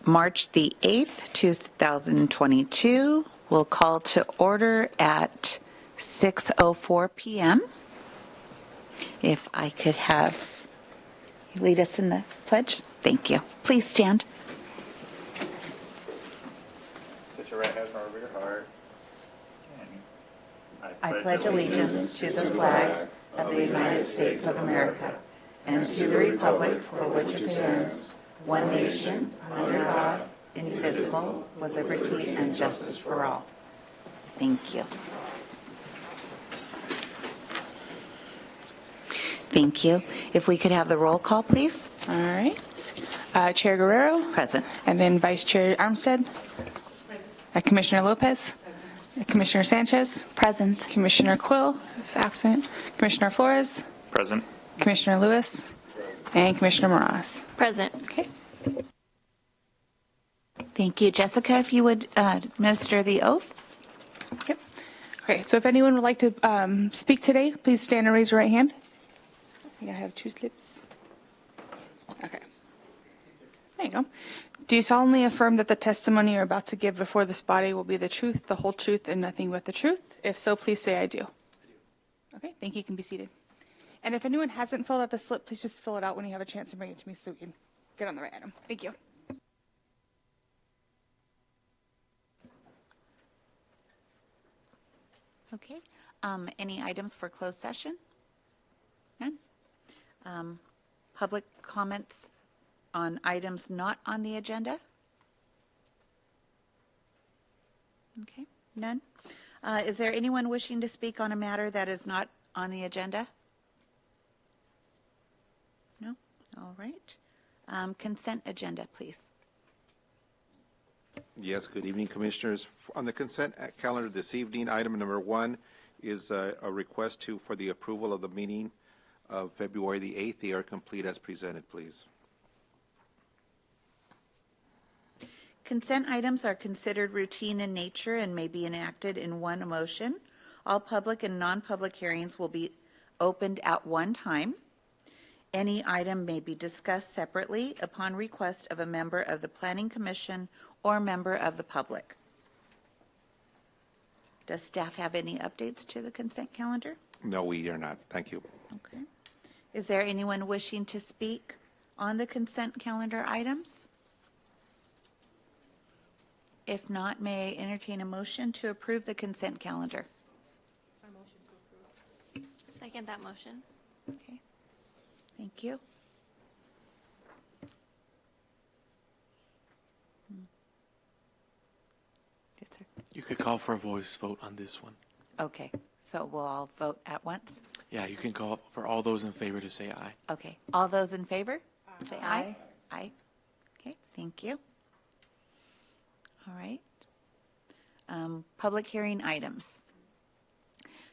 March the 8th, 2022. We'll call to order at 6:04 p.m. If I could have you lead us in the pledge. Thank you. Please stand. Put your right hand over your heart. I pledge allegiance to the flag of the United States of America and to the republic for which it stands, one nation, under God, indivisible, with liberty and justice for all. Thank you. Thank you. If we could have the roll call, please. All right. Chair Guerrero. Present. And then Vice Chair Armstead. Commissioner Lopez. Commissioner Sanchez. Present. Commissioner Quill is absent. Commissioner Flores. Present. Commissioner Lewis. And Commissioner Morales. Present. Okay. Thank you. Jessica, if you would administer the oath. Yep. Okay. So if anyone would like to speak today, please stand and raise your right hand. I think I have two slips. Okay. There you go. Do you solemnly affirm that the testimony you're about to give before this body will be the truth, the whole truth, and nothing but the truth? If so, please say I do. Okay, thank you. You can be seated. And if anyone hasn't filled out a slip, please just fill it out when you have a chance and bring it to me so we can get on the right item. Thank you. Okay. Any items for closed session? None. Public comments on items not on the agenda? Okay, none. Is there anyone wishing to speak on a matter that is not on the agenda? No? All right. Consent agenda, please. Yes, good evening, Commissioners. On the consent calendar this evening, item number 1 is a request for the approval of the meeting of February the 8th. They are complete as presented, please. Consent items are considered routine in nature and may be enacted in one motion. All public and non-public hearings will be opened at one time. Any item may be discussed separately upon request of a member of the Planning Commission or member of the public. Does staff have any updates to the consent calendar? No, we are not. Thank you. Okay. Is there anyone wishing to speak on the consent calendar items? If not, may I entertain a motion to approve the consent calendar? I motion to approve. Second that motion. Okay. Thank you. Yes, sir. You could call for a voice vote on this one. Okay, so we'll all vote at once? Yeah, you can call for all those in favor to say aye. Okay, all those in favor? Say Aye. Aye. Okay, thank you. All right. Public hearing items.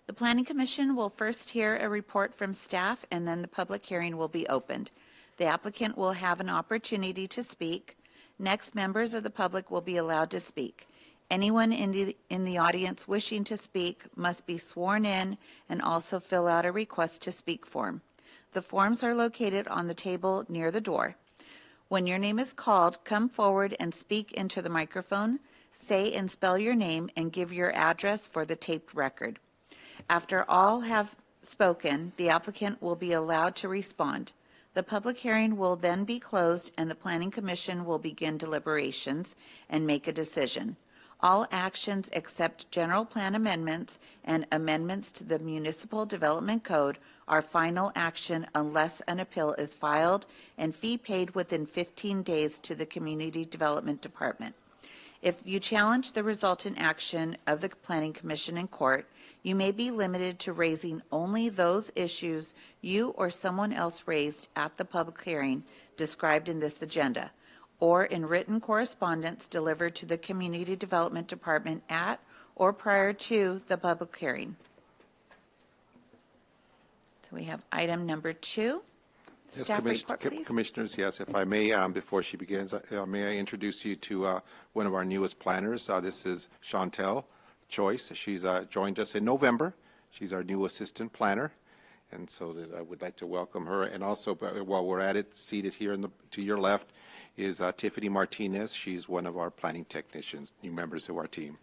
The Planning Commission will first hear a report from staff, and then the public hearing will be opened. The applicant will have an opportunity to speak. Next, members of the public will be allowed to speak. Anyone in the audience wishing to speak must be sworn in and also fill out a request to speak form. The forms are located on the table near the door. When your name is called, come forward and speak into the microphone. Say and spell your name and give your address for the taped record. After all have spoken, the applicant will be allowed to respond. The public hearing will then be closed and the Planning Commission will begin deliberations and make a decision. All actions except general plan amendments and amendments to the Municipal Development Code are final action unless an appeal is filed and fee paid within 15 days to the Community Development Department. If you challenge the resultant action of the Planning Commission in court, you may be limited to raising only those issues you or someone else raised at the public hearing described in this agenda, or in written correspondence delivered to the Community Development Department at or prior to the public hearing. So we have item number 2. Yes, Staff report, please. Commissioners, yes, if I may, before she begins, may I introduce you to one of our newest planners. This is Chantel Choice. She's joined us in November. She's our new assistant planner. And so that I would like to welcome her. And also, while we're at it, seated here to your left is Tiffany Martinez. She's one of our planning technicians, new members of our team.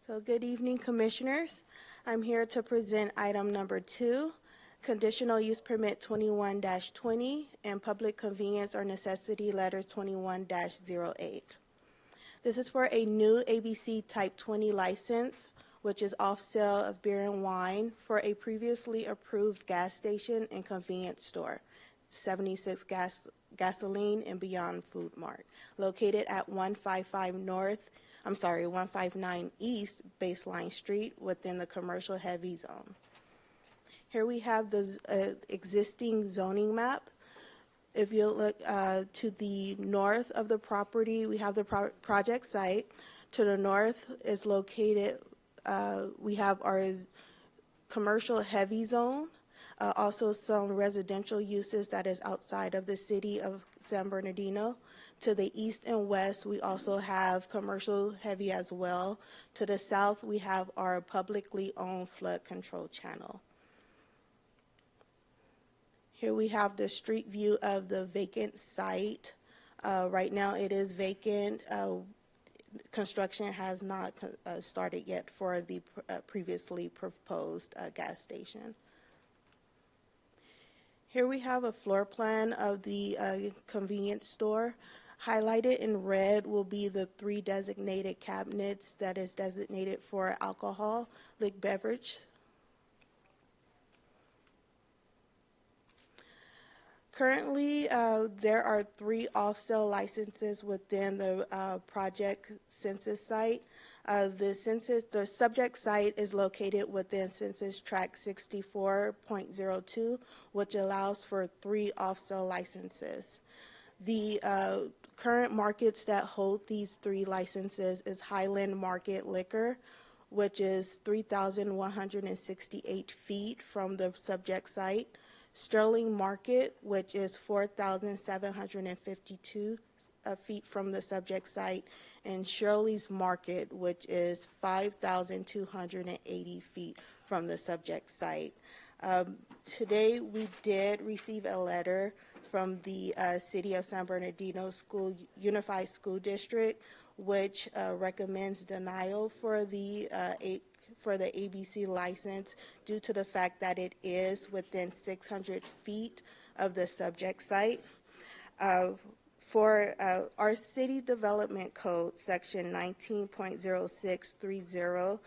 So good evening, Commissioners. I'm here to present item number 2, Conditional Use Permit 21-20 and Public Convenience or Necessity Letters 21-08. This is for a new ABC Type 20 license, which is off-sale of beer and wine for a previously approved gas station and convenience store, 76 Gasoline and Beyond Food Mart, located at 159 East Baseline Street within the commercial heavy zone. Here we have the existing zoning map. If you look to the north of the property, we have the project site. To the north is located, we have our commercial heavy zone, also some residential uses that is outside of the city of San Bernardino. To the east and west, we also have commercial heavy as well. To the south, we have our publicly owned flood control channel. Here we have the street view of the vacant site. Right now it is vacant. Construction has not started yet for the previously proposed gas station. Here we have a floor plan of the convenience store. Highlighted in red will be the 3 designated cabinets that is designated for alcoholic beverage. Currently, there are 3 off-sale licenses within the project census site. The subject site is located within Census Tract 64.02, which allows for 3 off-sale licenses. The current markets that hold these 3 licenses is Highland Market Liquor, which is 3,168 feet from the subject site. Sterling Market, which is 4,752 feet from the subject site, and Shirley's Market, which is 5,280 feet from the subject site. Today, we did receive a letter from the City of San Bernardino Unified School District, which recommends denial for the ABC license due to the fact that it is within 600 feet of the subject site. For our City Development Code, Section 19.0630,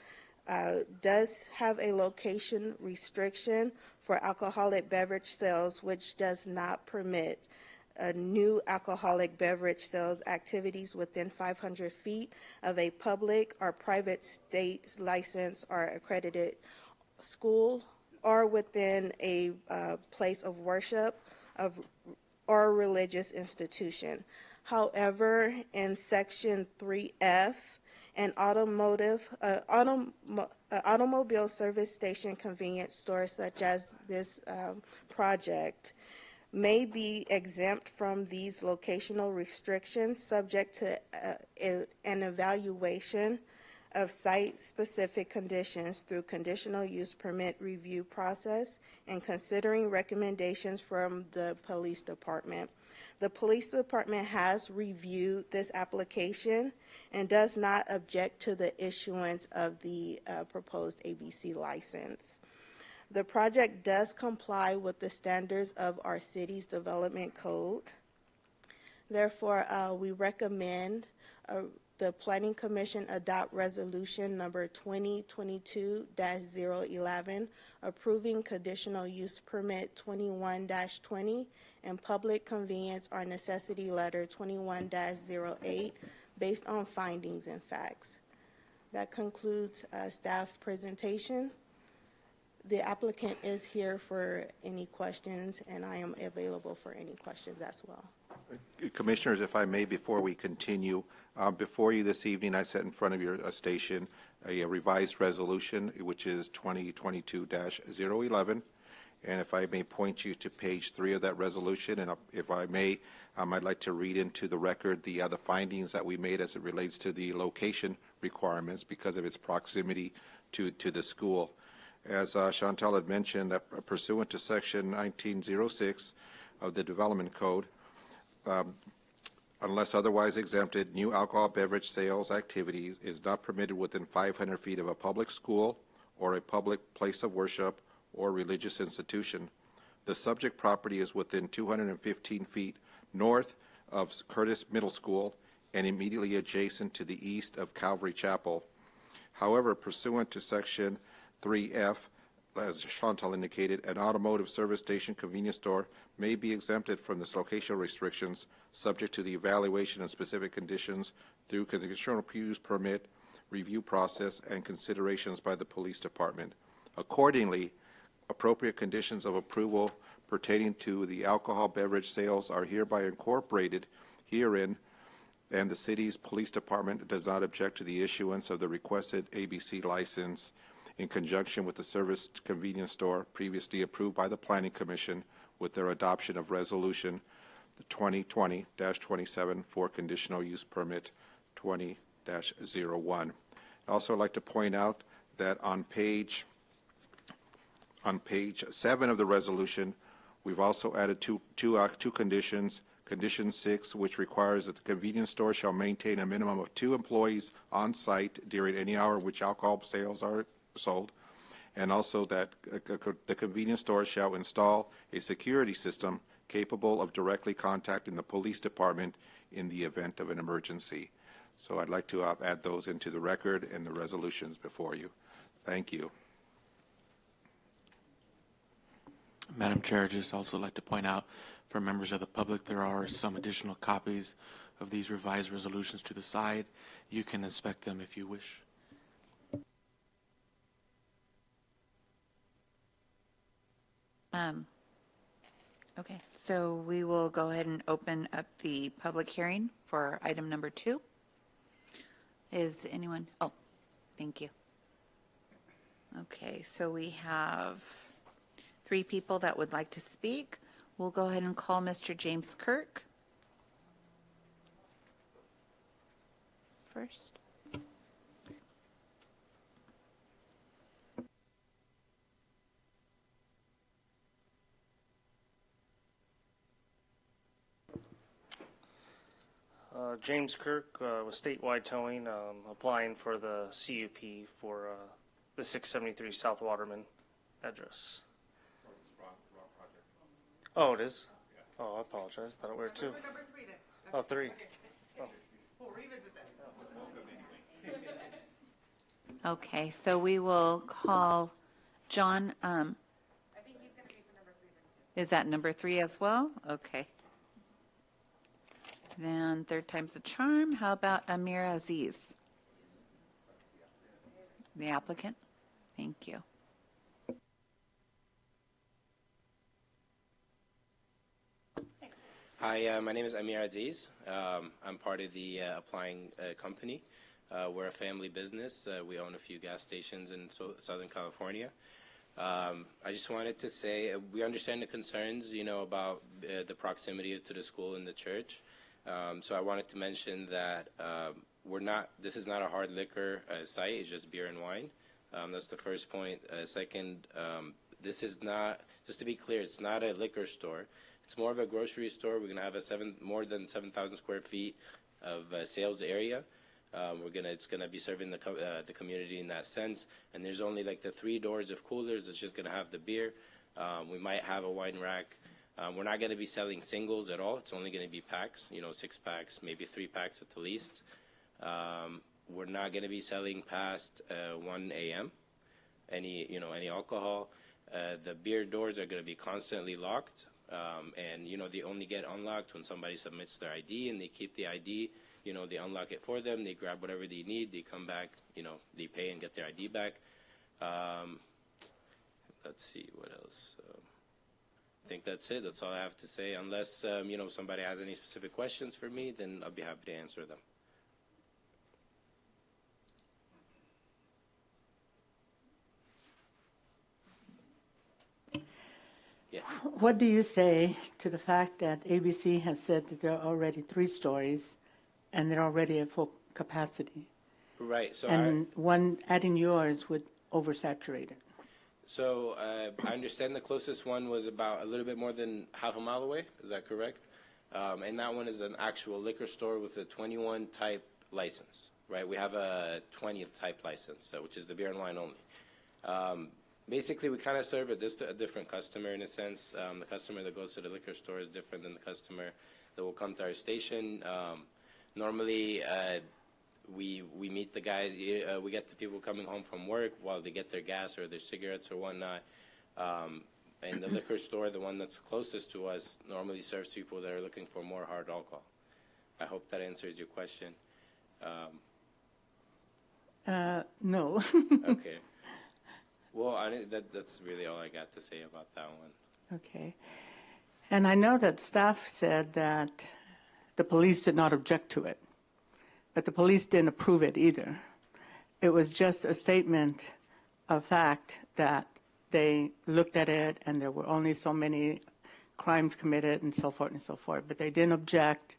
does have a location restriction for alcoholic beverage sales, which does not permit new alcoholic beverage sales activities within 500 feet of a public or private state license or accredited school, or within a place of worship or religious institution. However, in Section 3F, an automobile service station convenience store such as this project may be exempt from these locational restrictions, subject to an evaluation of site-specific conditions through conditional use permit review process and considering recommendations from the police department. The police department has reviewed this application and does not object to the issuance of the proposed ABC license. The project does comply with the standards of our city's development code. Therefore, we recommend the Planning Commission adopt resolution number 2022-011, approving conditional use permit 21-20 and public convenience or necessity letter 21-08 based on findings and facts. That concludes staff presentation. The applicant is here for any questions, and I am available for any questions as well. Commissioners, if I may, before we continue, before you this evening, I set in front of your station a revised resolution, which is 2022-011, And if I may point you to page 3 of that resolution, and if I may, I'd like to read into the record the other findings that we made as it relates to the location requirements because of its proximity to the school. As Chantal had mentioned, that pursuant to Section 1906 of the Development Code, unless otherwise exempted, new alcohol beverage sales activities is not permitted within 500 feet of a public school or a public place of worship or religious institution. The subject property is within 215 feet north of Curtis Middle School and immediately adjacent to the east of Calvary Chapel. However, pursuant to Section 3F, as Chantal indicated, an automotive service station convenience store may be exempted from this locational restrictions subject to the evaluation and specific conditions through conditional use permit review process and considerations by the police department. Accordingly, appropriate conditions of approval pertaining to the alcohol beverage sales are hereby incorporated herein, and the city's police department does not object to the issuance of the requested ABC license in conjunction with the service convenience store previously approved by the Planning Commission with their adoption of Resolution 2020-27 for conditional use permit 20-01. I'd also like to point out that on page 7 of the resolution, we've also added two conditions. Condition 6, which requires that the convenience store shall maintain a minimum of 2 employees on site during any hour in which alcohol sales are sold, and also that the convenience store shall install a security system capable of directly contacting the police department in the event of an emergency. So I'd like to add those into the record and the resolutions before you. Thank you. Madam Chair, I'd just also like to point out for members of the public, there are some additional copies of these revised resolutions to the side. You can inspect them if you wish. Okay, so we will go ahead and open up the public hearing for item number 2. Is anyone? Oh, thank you. Okay, so we have 3 people that would like to speak. We'll go ahead and call Mr. James Kirk first. James Kirk with Statewide Towing, applying for the CUP for the 673 South Waterman address. Oh, it is? Oh, I apologize. Thought it were 2. Number 3 then. Oh, 3. Oh. We'll revisit this. Okay, so we will call John. I think he's going to be for number 3 then too. Is that number 3 as well? Okay. Then third time's a charm. How about Amir Aziz? The applicant? Thank you. Hi, my name is Amir Aziz. I'm part of the applying company. We're a family business. We own a few gas stations in Southern California. I just wanted to say we understand the concerns, about the proximity to the school and the church. So I wanted to mention that this is not a hard liquor site. It's just beer and wine. That's the first point. Second, this is not, just to be clear, it's not a liquor store. It's more of a grocery store. We're going to have more than 7,000 square feet of sales area. It's going to be serving the community in that sense. And there's only like the 3 doors of coolers. It's just going to have the beer. We might have a wine rack. We're not going to be selling singles at all. It's only going to be packs, 6 packs, maybe 3 packs at the least. We're not going to be selling past 1 a.m. any alcohol. The beer doors are going to be constantly locked. And they only get unlocked when somebody submits their ID, and they keep the ID. They unlock it for them. They grab whatever they need. They come back. They pay and get their ID back. Let's see what else. I think that's it. That's all I have to say. Unless somebody has any specific questions for me, then I'll be happy to answer them. Yeah. What do you say to the fact that ABC has said that there are already 3 stories and they're already at full capacity? Right. So And one, adding yours would oversaturate it. So I understand the closest one was about a little bit more than half a mile away. Is that correct? And that one is an actual liquor store with a 21 type license, right? We have a 20th type license, which is the beer and wine only. Basically, we kind of serve a different customer in a sense. The customer that goes to the liquor store is different than the customer that will come to our station. Normally, we meet the guys, we get the people coming home from work while they get their gas or their cigarettes or whatnot. And the liquor store, the one that's closest to us, normally serves people that are looking for more hard alcohol. I hope that answers your question. No. Okay. Well, that's really all I got to say about that one. Okay. And I know that staff said that the police did not object to it, but the police didn't approve it either. It was just a statement of fact that they looked at it and there were only so many crimes committed and so forth, but they didn't object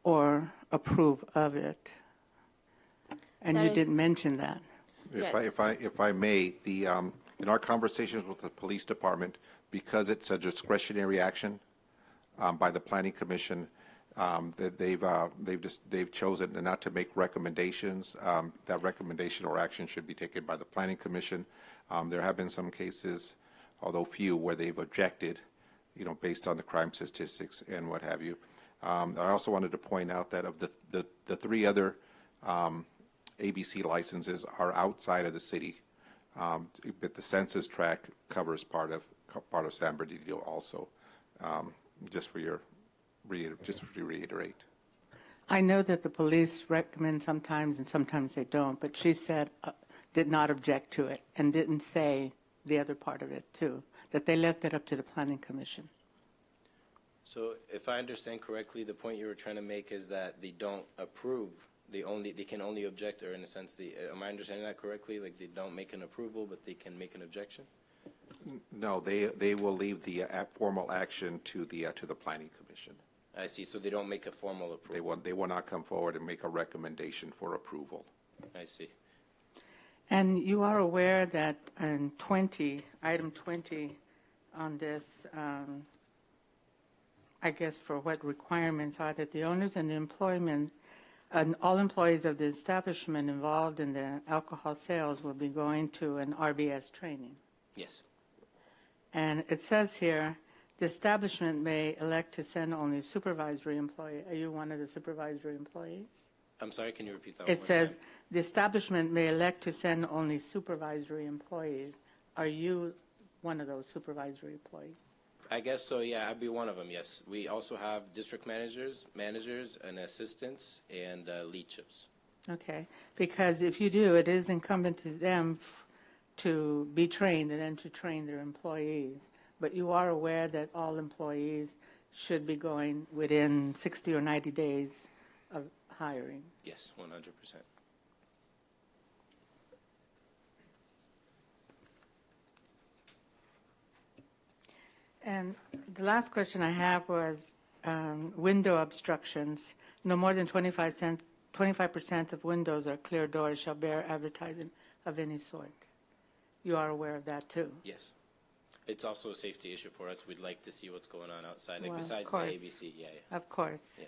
or approve of it. And That you is- didn't mention that. Yes. If I may, in our conversations with the police department, because it's a discretionary action by the Planning Commission, that they've chosen not to make recommendations. That recommendation or action should be taken by the Planning Commission. There have been some cases, although few, where they've objected, based on the crime statistics and what have you. I also wanted to point out that of the 3 other ABC licenses are outside of the city, but the census tract covers part of San Bernardino also. Just to reiterate. I know that the police recommend sometimes and sometimes they don't, but she said did not object to it and didn't say the other part of it too, that they left it up to the Planning Commission. So if I understand correctly, the point you were trying to make is that they don't approve. They can only object, or in a sense, am I understanding that correctly? Like they don't make an approval, but they can make an objection? No, they will leave the formal action to the Planning Commission. I see. So they don't make a formal approval. They will not come forward and make a recommendation for approval. I see. And you are aware that in item 20 on this, I guess for what requirements are that the owners and the employment and all employees of the establishment involved in the alcohol sales will be going to an RBS training. Yes. And it says here, the establishment may elect to send only supervisory employee. Are you one of the supervisory employees? I'm sorry, can you repeat that one It more says time? the establishment may elect to send only supervisory employees. Are you one of those supervisory employees? I guess so, yeah, I'd be one of them, yes. We also have district managers, and assistants, and lead shifts. Okay, because if you do, it is incumbent to them to be trained and then to train their employees. But you are aware that all employees should be going within 60 or 90 days of hiring. Yes, 100%. And the last question I have was window obstructions. No more than 25% of windows or clear doors shall bear advertising of any sort. You are aware of that too? Yes. It's also a safety issue for us. We'd like to see what's going on outside, like Well, of besides the course. ABC. Yeah. Of course. Yeah.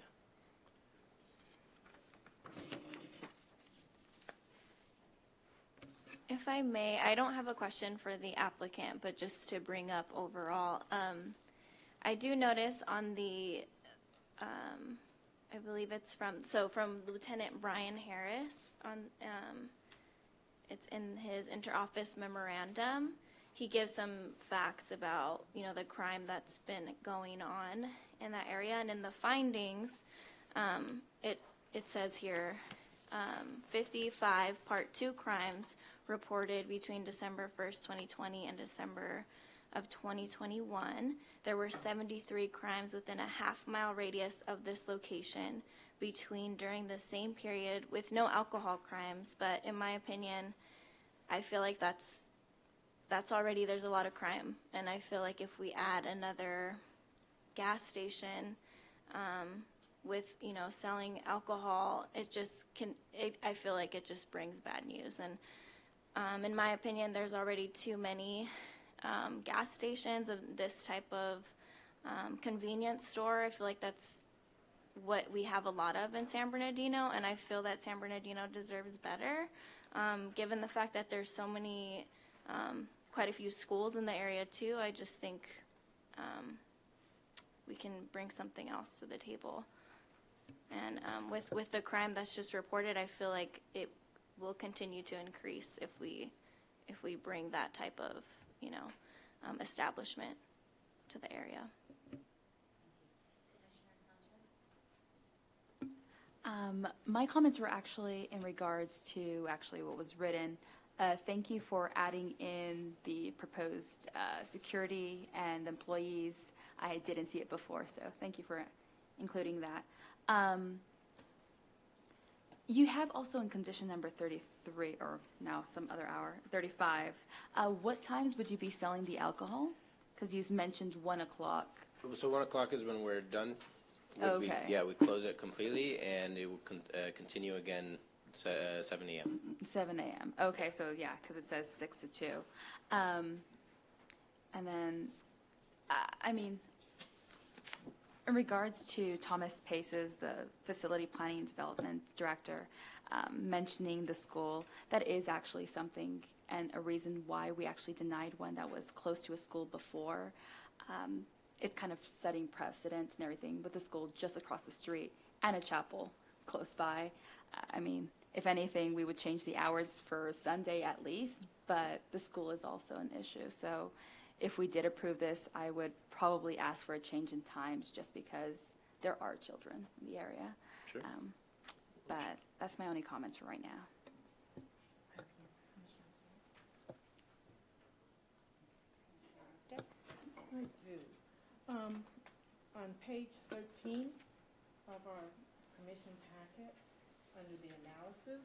If I may, I don't have a question for the applicant, but just to bring up overall, I do notice on the, I believe it's from Lieutenant Brian Harris on, it's in his interoffice memorandum. He gives some facts about, the crime that's been going on in that area. And in the findings, it says here, 55 Part 2 crimes reported between December 1st, 2020 and December of 2021. There were 73 crimes within a half-mile radius of this location during the same period with no alcohol crimes. But in my opinion, I feel like that's that's already, there's a lot of crime. And I feel like if we add another gas station with, you know, selling alcohol, it just can, I feel like it just brings bad news. And in my opinion, there's already too many gas stations of this type of convenience store. I feel like that's what we have a lot of in San Bernardino, and I feel that San Bernardino deserves better, given the fact that there's so many, quite a few schools in the area too. I just think we can bring something else to the table. And with the crime that's just reported, I feel like it will continue to increase if we bring that type of, you know, establishment to the area. My comments were actually in regards to what was written. Thank you for adding in the proposed security and employees. I didn't see it before, so thank you for including that. You have also in condition number 33, or now some other hour, 35, what times would you be selling the alcohol? Because you mentioned 1 o'clock. So 1 o'clock is when we're done. Okay. We close it completely, and it will continue again 7 a.m. 7 a.m. Okay, so yeah, because it says 6 to 2. And then, I mean, in regards to Thomas Paces, the Facility Planning and Development Director, mentioning the school, that is actually something and a reason why we actually denied one that was close to a school before. It's kind of setting precedent and everything with the school just across the street and a chapel close by. I mean, if anything, we would change the hours for Sunday at least, but the school is also an issue. So if we did approve this, I would probably ask for a change in times just because there are children in the area. Sure. But that's my only comments for right now. I do. On page 13 of our commission packet, under the analysis,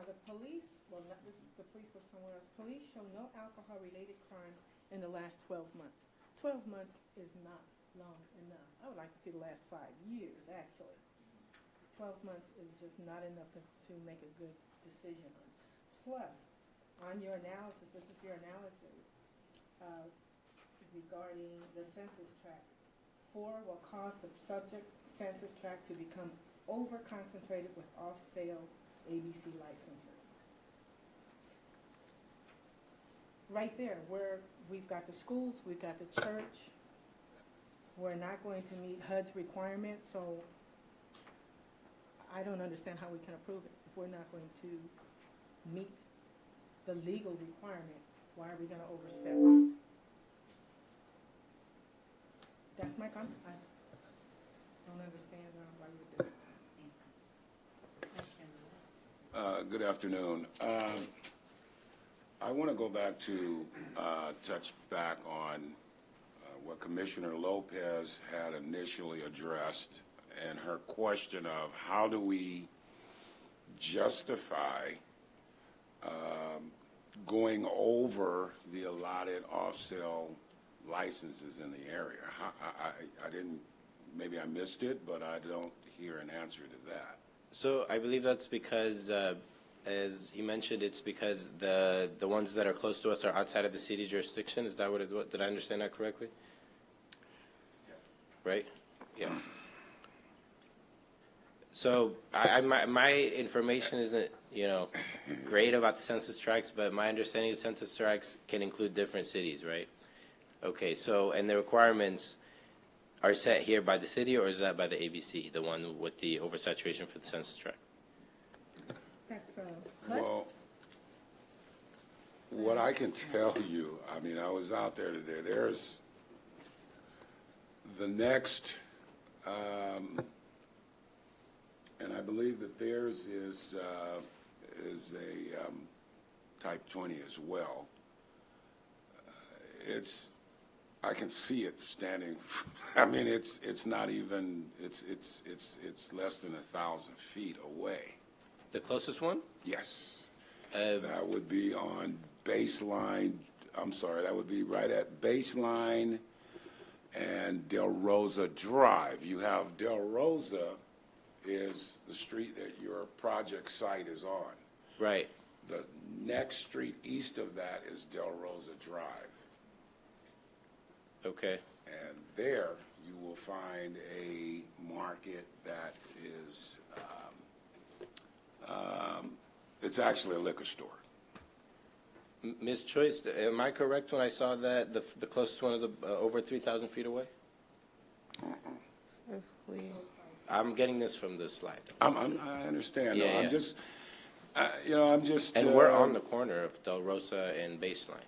the police, well, not this, the police was somewhere else. Police show no alcohol-related crimes in the last 12 months. 12 months is not long enough. I would like to see the last 5 years, actually. 12 months is just not enough to make a good decision on. Plus, on your analysis, this is your analysis, regarding the census tract. 4 will cause the subject census tract to become over-concentrated with off-sale ABC licenses. Right there, where we've got the schools, we've got the church, we're not going to meet HUD's requirements, so I don't understand how we can approve it. If we're not going to meet the legal requirement, why are we going to overstep? That's my comment. I don't understand why we're doing it. Good afternoon. I want to go back to touch back on what Commissioner Lopez had initially addressed and her question of how do we justify going over the allotted off-sale licenses in the area. I didn't, maybe I missed it, but I don't hear an answer to that. So I believe that's because, as he mentioned, it's because the ones that are close to us are outside of the city jurisdiction. Is that what it was? Did I understand that correctly? Yes. Right? Yeah. So my information isn't, great about the census tracts, but my understanding is census tracts can include different cities, right? Okay, so, and the requirements are set here by the city, or is that by the ABC, the one with the oversaturation for the census tract? That's Well, what I can tell you, I mean, I was out there today, there's the next, and I believe that theirs is a type 20 as well. I can see it standing. I mean, it's not even. It's less than 1,000 feet away. The closest one? Yes, That would be on Baseline, I'm sorry, that would be right at Baseline and Del Rosa Drive. You have Del Rosa is the street that your project site is on. Right. The next street east of that is Del Rosa Drive. Okay. And there you will find a market that is, it's actually a liquor store. Ms. Choice, am I correct when I saw that the closest one is over 3,000 feet away? If we, I'm getting this from the slide. I understand. Yeah, I'm yeah. just, I'm just. And we're on the corner of Del Rosa and Baseline.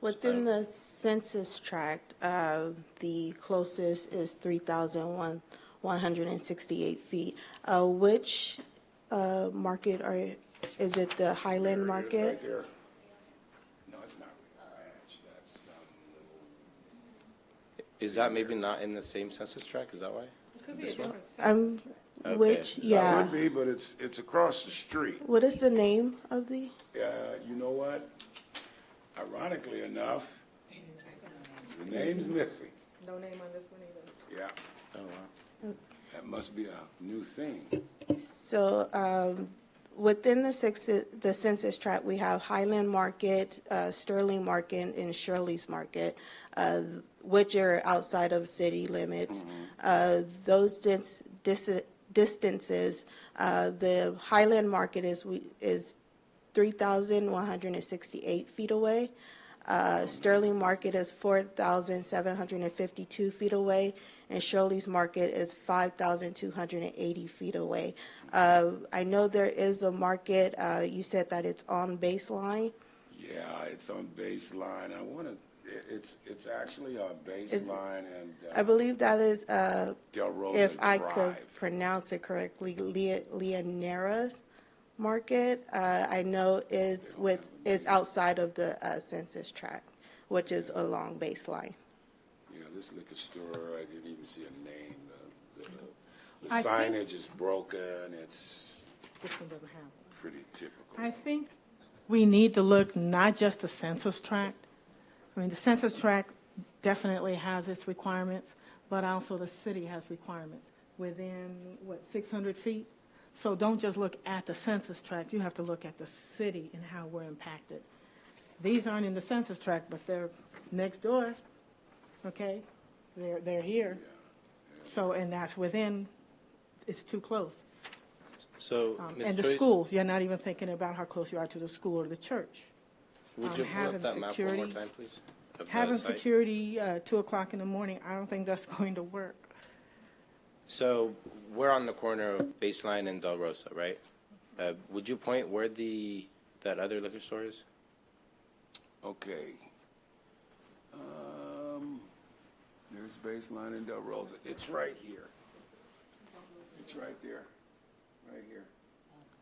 within the census tract, the closest is 3,168 feet. Which market is it the Highland Market? Right there. No, it's not ranch. That's Is that maybe not in the same census tract? Is that why? This one? Okay. Which, yeah. Could be, but it's across the street. What is the name of the? You know what? Ironically enough, the name's missing. No name on this one either. Yeah. Oh, wow. That must be a new thing. So within the census tract, we have Highland Market, Sterling Market, and Shirley's Market, which are outside of city limits. Those distances, the Highland Market is 3,168 feet away. Sterling Market is 4,752 feet away, and Shirley's Market is 5,280 feet away. I know there is a market, you said that it's on Baseline. Yeah, it's on Baseline. It's actually on Baseline and. I believe that is, Del Rosa if I Drive. could pronounce it correctly, Leonera's Market. I know is outside of the census tract, which is along Baseline. Yeah, this liquor store, I didn't even see a name. The I think- signage is broken. It's This one doesn't have one. pretty typical. I think we need to look not just the census tract. I mean, the census tract definitely has its requirements, but also the city has requirements within, 600 feet? So don't just look at the census tract, you have to look at the city and how we're impacted. These aren't in the census tract, but they're next door, okay? They're here. So, and that's within, it's too close. So, Ms. And the Choice, schools, you're not even thinking about how close you are to the school or the church. would you pull having up that map one more security- time, please? Of the Having site? security 2 o'clock in the morning, I don't think that's going to work. So we're on the corner of Baseline and Del Rosa, right? Would you point where that other liquor store is? Okay. There's Baseline and Del Rosa. It's right here. It's right there. Right here.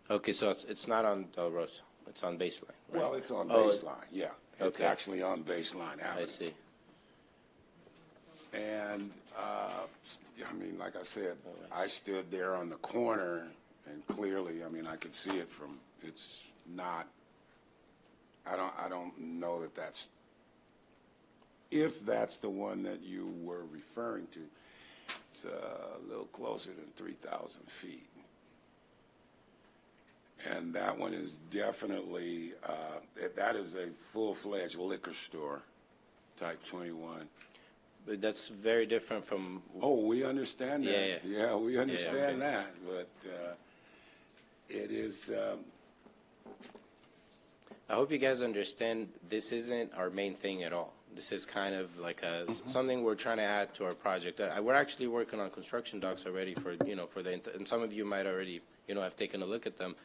Okay, so it's not on Del Rosa. It's on Baseline, right? Well, it's on Oh, Baseline, yeah. It's okay. actually on Baseline Avenue. I see. And, I mean, like I said, I stood there on the corner, and clearly, I mean, I could see it from, it's not, I don't know that that's, if that's the one that you were referring to, it's a little closer than 3,000 feet. And that one is definitely, that is a full-fledged liquor store, type 21. But that's very different from. Oh, we understand that. Yeah. We understand okay. that, but it is. I hope you guys understand this isn't our main thing at all. This is kind of like something we're trying to add to our project. We're actually working on construction docs already for and some of you might already have taken a look at them.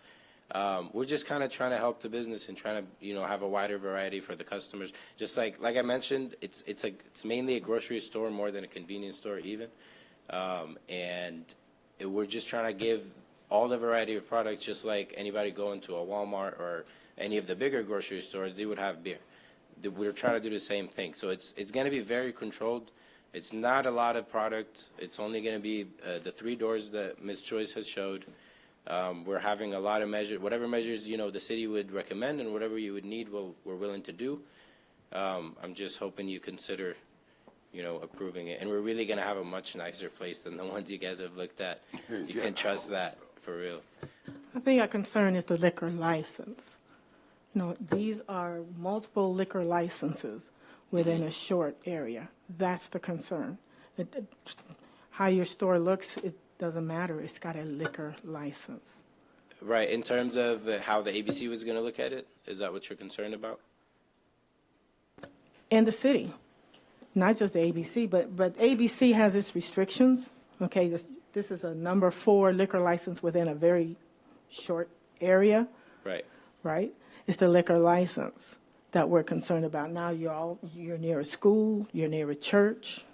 We're just kind of trying to help the business and trying to have a wider variety for the customers. Just like I mentioned, it's mainly a grocery store more than a convenience store even, and we're just trying to give all the variety of products, just like anybody going to a Walmart or any of the bigger grocery stores, they would have beer. We're trying to do the same thing. So it's going to be very controlled. It's not a lot of product. It's only going to be the 3 doors that Ms. Choice has showed. We're having a lot of measures, whatever measures, the city would recommend and whatever you would need, we're willing to do. I'm just hoping you consider, approving it. And we're really going to have a much nicer place than the ones you guys have looked at. You can trust that, for real. I think our concern is the liquor license. These are multiple liquor licenses within a short area. That's the concern. How your store looks, it doesn't matter. It's got a liquor license. Right. In terms of how the ABC was going to look at it, is that what you're concerned about? And the city, not just the ABC, but ABC has its restrictions. Okay, this is a number 4 liquor license within a very short area. Right. Right? It's the liquor license that we're concerned about. Now you're near a school, you're near a church.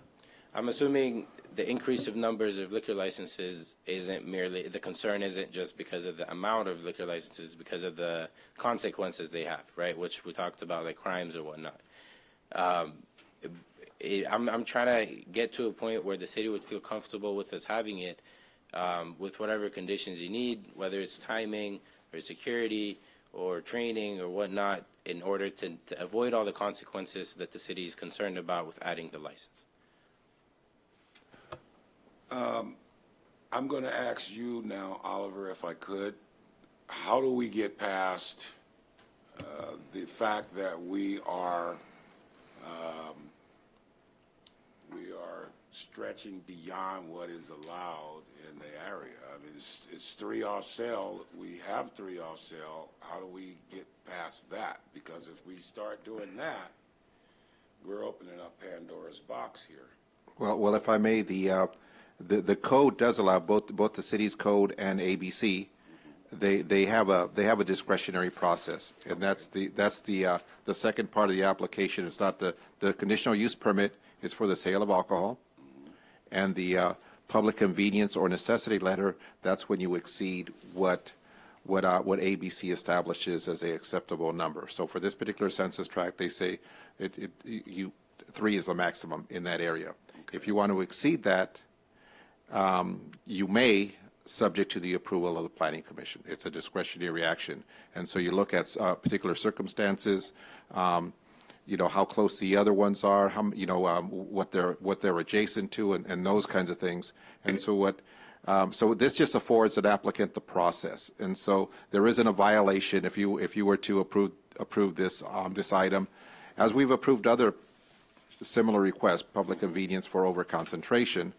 I'm assuming the increase of numbers of liquor licenses isn't merely, the concern isn't just because of the amount of liquor licenses, because of the consequences they have, right? Which we talked about, like crimes or whatnot. I'm trying to get to a point where the city would feel comfortable with us having it, with whatever conditions you need, whether it's timing or security or training or whatnot, in order to avoid all the consequences that the city is concerned about with adding the license. I'm going to ask you now, Oliver, if I could, how do we get past the fact that we are stretching beyond what is allowed in the area? I mean, it's 3 off sale. We have 3 off sale. How do we get past that? Because if we start doing that, we're opening up Pandora's box here. Well, if I may, the code does allow both the city's code and ABC. They have a discretionary process, and that's the second part of the application. It's not the conditional use permit is for the sale of alcohol, and the public convenience or necessity letter, that's when you exceed what ABC establishes as a acceptable number. So for this particular census tract, they say 3 is the maximum in that area. Okay. If you want to exceed that, you may, subject to the approval of the Planning Commission. It's a discretionary action. And so you look at particular circumstances, how close the other ones are, what they're adjacent to, and those kinds of things. And so so this just affords an applicant the process. And so there isn't a violation if you were to approve this item, as we've approved other similar requests, public convenience for overconcentration.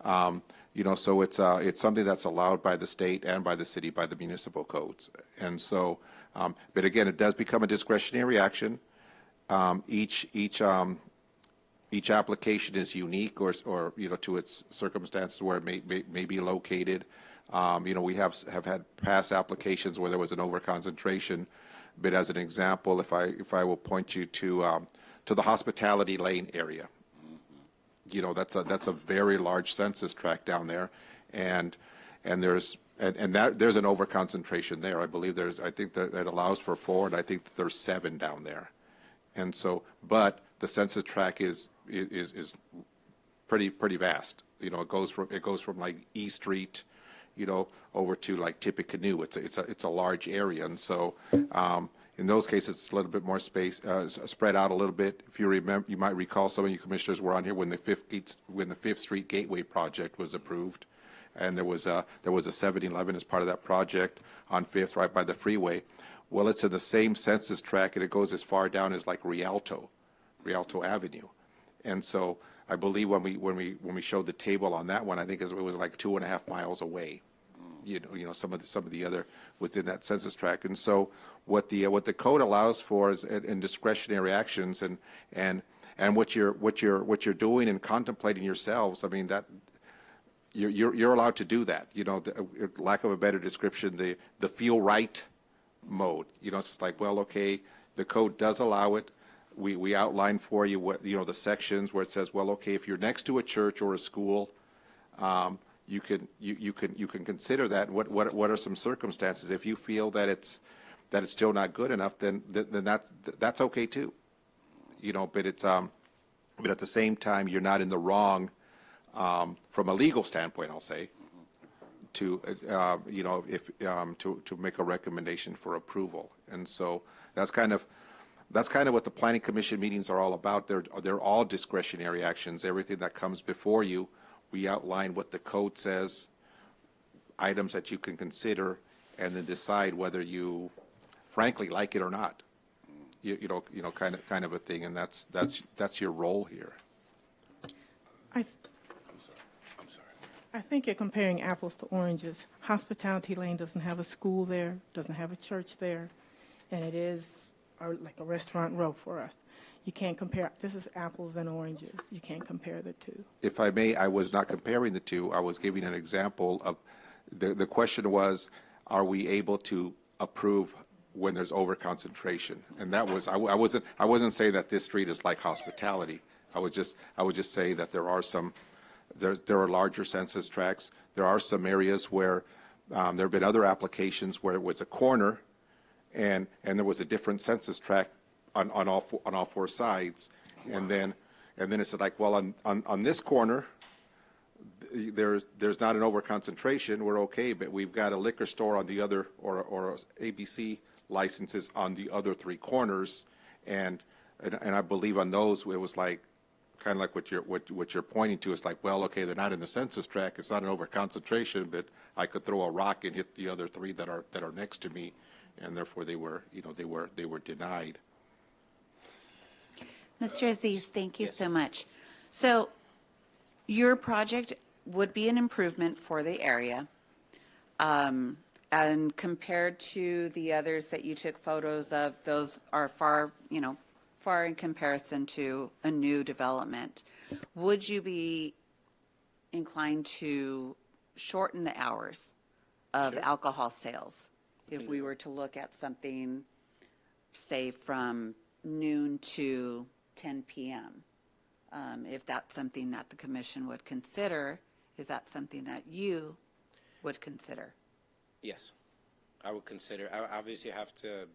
So it's something that's allowed by the state and by the city, by the municipal codes. And so, but again, it does become a discretionary action. Each application is unique or to its circumstances where it may be located. We have had past applications where there was an overconcentration. But as an example, if I will point you to the Hospitality Lane area. That's a very large census tract down there, and there's an overconcentration there. I believe I think that allows for 4, and I think that there's 7 down there, and so, but the census tract is pretty vast. It goes from like E Street, over to like Tippecanoe. It's a large area, and so. In those cases, it's a little bit more space, spread out a little bit. If you remember, you might recall some of you commissioners were on here when the 5th Street Gateway project was approved, and there was a 7-Eleven as part of that project on 5th, right by the freeway. Well, it's in the same census tract, and it goes as far down as like Rialto Avenue, and so I believe when we showed the table on that one, I think it was like 2.5 miles away. Some of the other within that census tract, and so what the code allows for is in discretionary actions and what you're doing and contemplating yourselves. I mean that you're allowed to do that. Lack of a better description, the feel right mode. It's just like, well, okay, the code does allow it. We outline for you what the sections where it says, well, okay, if you're next to a church or a school. You can consider that. What are some circumstances? If you feel that it's still not good enough, then that's okay too. But at the same time, you're not in the wrong from a legal standpoint. I'll say to, to make a recommendation for approval. And so that's kind of what the Planning Commission meetings are all about. They're all discretionary actions. Everything that comes before you, we outline what the code says, items that you can consider, and then decide whether you, frankly, like it or not. Kind of a thing, and that's your role here. I'm sorry. I think you're comparing apples to oranges. Hospitality Lane doesn't have a school there, doesn't have a church there, and it is like a restaurant row for us. You can't compare. This is apples and oranges. You can't compare the two. If I may, I was not comparing the two. I was giving an example of the question was, are we able to approve when there's overconcentration? And that was, I wasn't saying that this street is like Hospitality. I was just saying that there are larger census tracts. There are some areas where there have been other applications where it was a corner and there was a different census tract on all four sides. And then it's like, well, on this corner, there's not an overconcentration. We're okay, but we've got a liquor store on the other, or ABC licenses on the other three corners, and I believe on those it was like kind of like what you're pointing to is like, well, okay, they're not in the census tract. It's not an overconcentration, but I could throw a rock and hit the other three that are next to me, and therefore they were denied. Mr. Aziz, thank you so much. So your project would be an improvement for the area. And compared to the others that you took photos of, those are far in comparison to a new development. Would you be inclined to shorten the hours of alcohol sales if we were to look at something, say, from noon to 10 p.m.? If that's something that the commission would consider, is that something that you would consider? Yes, I would consider. I obviously have to,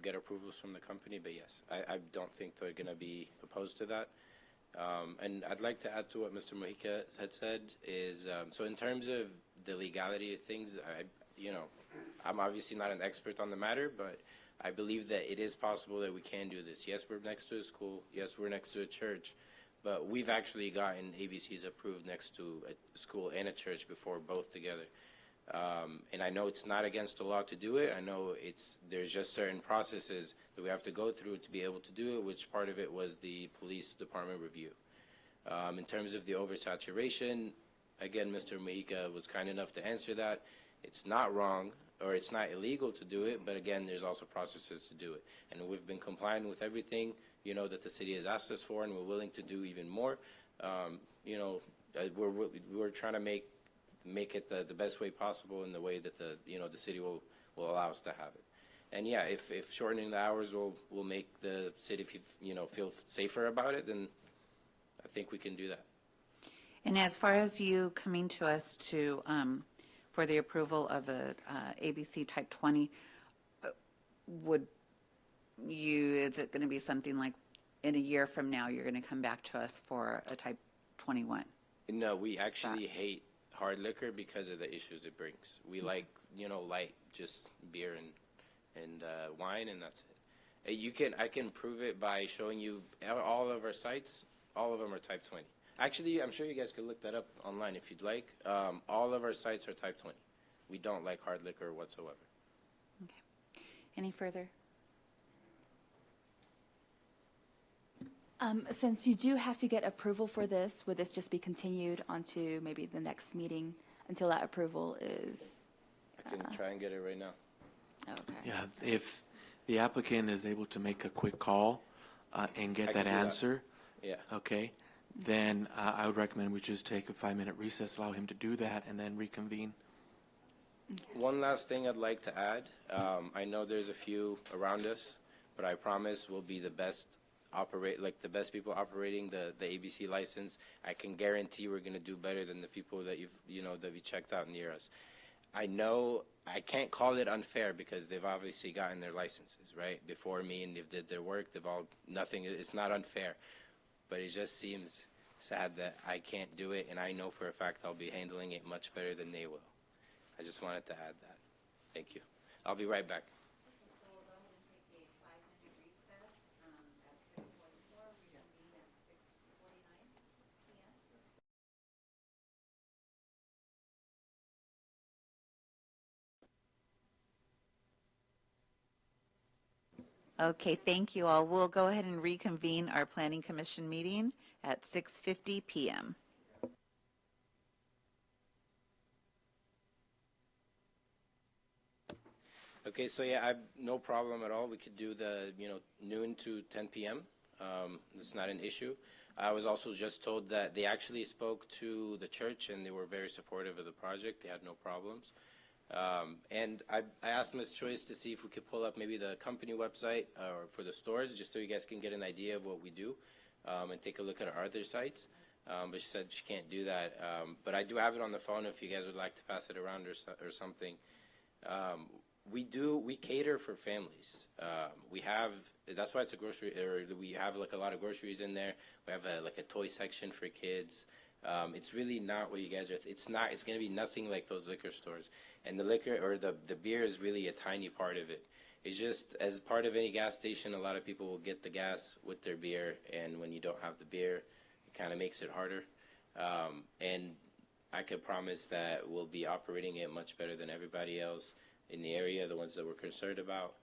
get approvals from the company, but yes, I don't think they're going to be opposed to that. And I'd like to add to what Mr. Mojica had said is, so in terms of the legality of things, I'm obviously not an expert on the matter, but I believe that it is possible that we can do this. Yes, we're next to a school. Yes, we're next to a church. But we've actually gotten ABCs approved next to a school and a church before, both together. And I know it's not against the law to do it. I know there's just certain processes that we have to go through to be able to do it, which part of it was the police department review. In terms of the oversaturation, again, Mr. Mojica was kind enough to answer that. It's not wrong or it's not illegal to do it, but again, there's also processes to do it. And we've been complying with everything, that the city has asked us for, and we're willing to do even more. We're trying to make it the best way possible in the way that the city will allow us to have it. And yeah, if shortening the hours will make the city feel safer about it, then I think we can do that. And as far as you coming to us to for the approval of a ABC Type 20, is it going to be something like in a year from now you're going to come back to us for a Type 21? No, we actually hate hard liquor because of the issues it brings. We like, light, just beer and wine, and that's it. I can prove it by showing you all of our sites. All of them are Type 20. Actually, I'm sure you guys could look that up online if you'd like. All of our sites are Type 20. We don't like hard liquor whatsoever. Okay. Any further? Since you do have to get approval for this, would this just be continued onto maybe the next meeting until that approval is? I can try and get it right now. Okay. Yeah, if the applicant is able to make a quick call and get that answer, yeah, okay, then I would recommend we just take a 5-minute recess, allow him to do that, and then reconvene. Okay. One last thing I'd like to add. I know there's a few around us, but I promise we'll be the best people operating the ABC license. I can guarantee we're going to do better than the people that that we checked out near us. I know I can't call it unfair because they've obviously gotten their licenses right before me and they've did their work. It's not unfair, but it just seems sad that I can't do it, and I know for a fact I'll be handling it much better than they will. just wanted to add that. Thank you. I'll be right back. Okay, thank you all. We'll go ahead and reconvene our Planning Commission meeting at 6:50 PM. Okay, so yeah, I've no problem at all. We could do the, noon to 10 p.m. It's not an issue. I was also just told that they actually spoke to the church and they were very supportive of the project. They had no problems. And I asked Ms. Choice to see if we could pull up maybe the company website or for the stores, just so you guys can get an idea of what we do and take a look at our other sites. But she said she can't do that. But I do have it on the phone if you guys would like to pass it around or something. We cater for families. That's why it's a grocery, or we have like a lot of groceries in there. We have like a toy section for kids. It's really not what you guys are. It's going to be nothing like those liquor stores. And the liquor or the beer is really a tiny part of it. It's just as part of any gas station, a lot of people will get the gas with their beer, and when you don't have the beer, it kind of makes it harder. And I could promise that we'll be operating it much better than everybody else in the area, the ones that we're concerned about.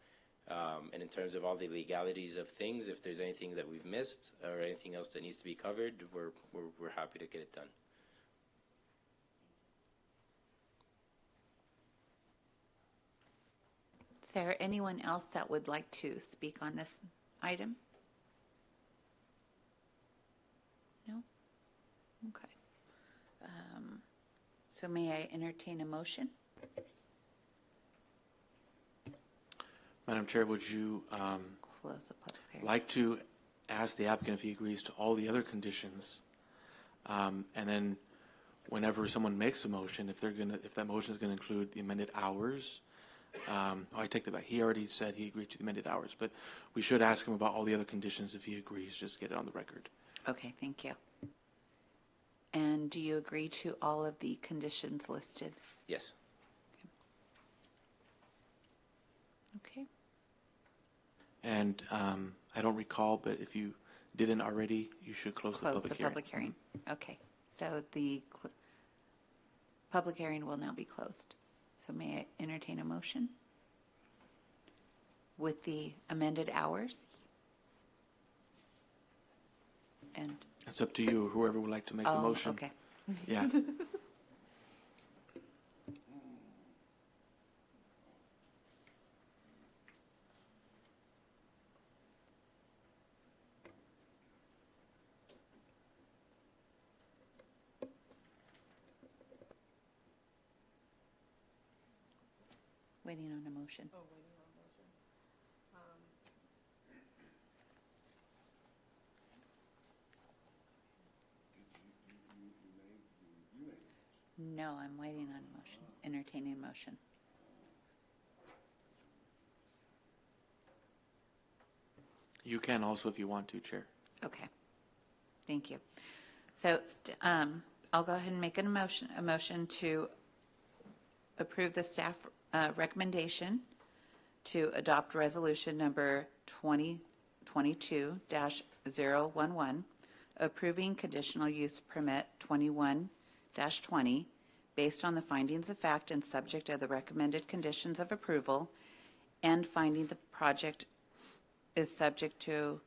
And in terms of all the legalities of things, if there's anything that we've missed or anything else that needs to be covered, we're happy to get it done. Is there anyone else that would like to speak on this item? No? Okay. So may I entertain a motion? Madam Chair, would you Close the public hearing. like to ask the applicant if he agrees to all the other conditions? And then whenever someone makes a motion, if that motion is going to include the amended hours, I take that back. He already said he agreed to the amended hours, but we should ask him about all the other conditions if he agrees, just get it on the record. Okay, thank you. And do you agree to all of the conditions listed? Yes. Okay. And I don't recall, but if you didn't already, you should close the public hearing. Public hearing. Okay, so the public hearing will now be closed. So may I entertain a motion with the amended hours? And It's up to you, whoever would like to make the motion. Okay. Yeah. Waiting on a motion. Oh, waiting on motion. No, I'm waiting on a motion, entertaining a motion. You can also if you want to, Chair. Okay, thank you. So I'll go ahead and make a motion to approve the staff recommendation to adopt resolution number 2022-011, approving conditional use permit 21-20 based on the findings of fact and subject of the recommended conditions of approval, and finding the project is subject to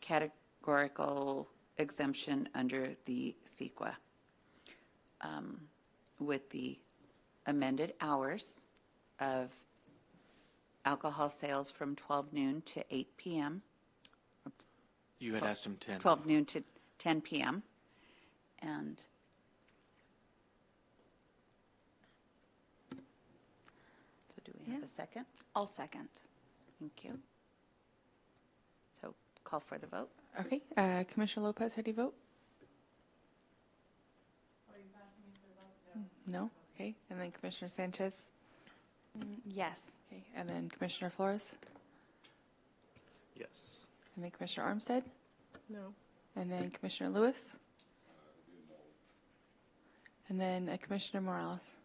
categorical exemption under the CEQA, with the amended hours of alcohol sales from 12 noon to 8 p.m. You had asked him 10. 12 noon to 10 p.m. And so do we have a second? I'll second. Thank you. So call for the vote. Okay, Commissioner Lopez, how do you vote? No? Okay, and then Commissioner Sanchez? Yes. Okay, and then Commissioner Flores? Yes. And then Commissioner Armstead? No. And then Commissioner Lewis? And then Commissioner Morales?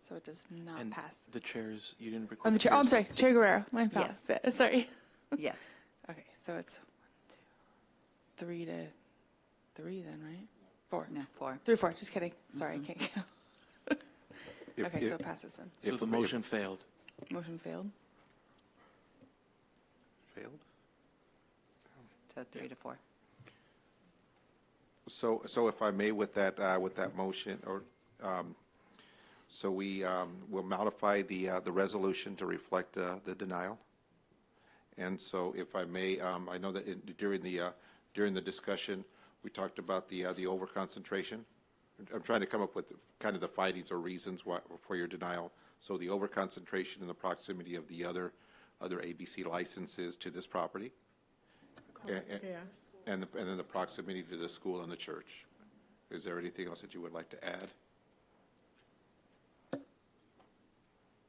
So it does not And pass. the chairs, you didn't record. Oh, the chair. Oh, I'm sorry, Chair Guerrero. My fault. Yes. Sorry. Yes. Okay, so it's 3 to 3 then, right? 4. No, 4. 3 or 4. Just kidding. Sorry, I can't count. If- Okay, if- so it passes then. So the motion failed. Motion failed. Failed? So 3 to 4. So if I may, with that motion, or, so we will modify the resolution to reflect the denial. And so if I may, I know that during the discussion, we talked about the overconcentration. I'm trying to come up with kind of the findings or reasons for your denial. So the overconcentration and the proximity of the other ABC licenses to this property. Yes. And then the proximity to the school and the church. Is there anything else that you would like to add?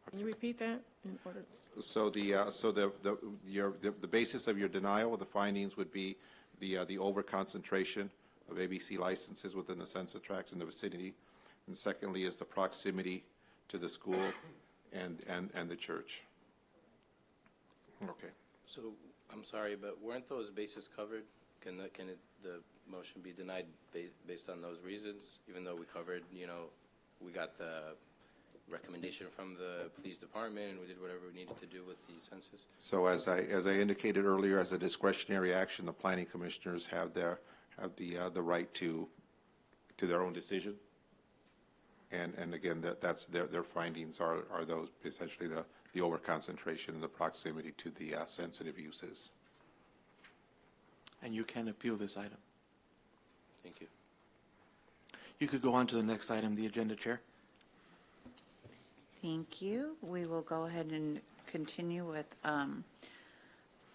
Can you repeat that in order? So the basis of your denial of the findings would be the overconcentration of ABC licenses within the census tract in the vicinity, and secondly is the proximity to the school and the church. Okay. So, I'm sorry, but weren't those bases covered? Can the motion be denied based on those reasons, even though we covered, we got the recommendation from the police department and we did whatever we needed to do with the census? So as I indicated earlier, as a discretionary action, the planning commissioners have the right to their own decision. And again, that's their findings are those essentially the overconcentration and the proximity to the sensitive uses. And you can appeal this item. Thank you. You could go on to the next item, the agenda, Chair. Thank you. We will go ahead and continue with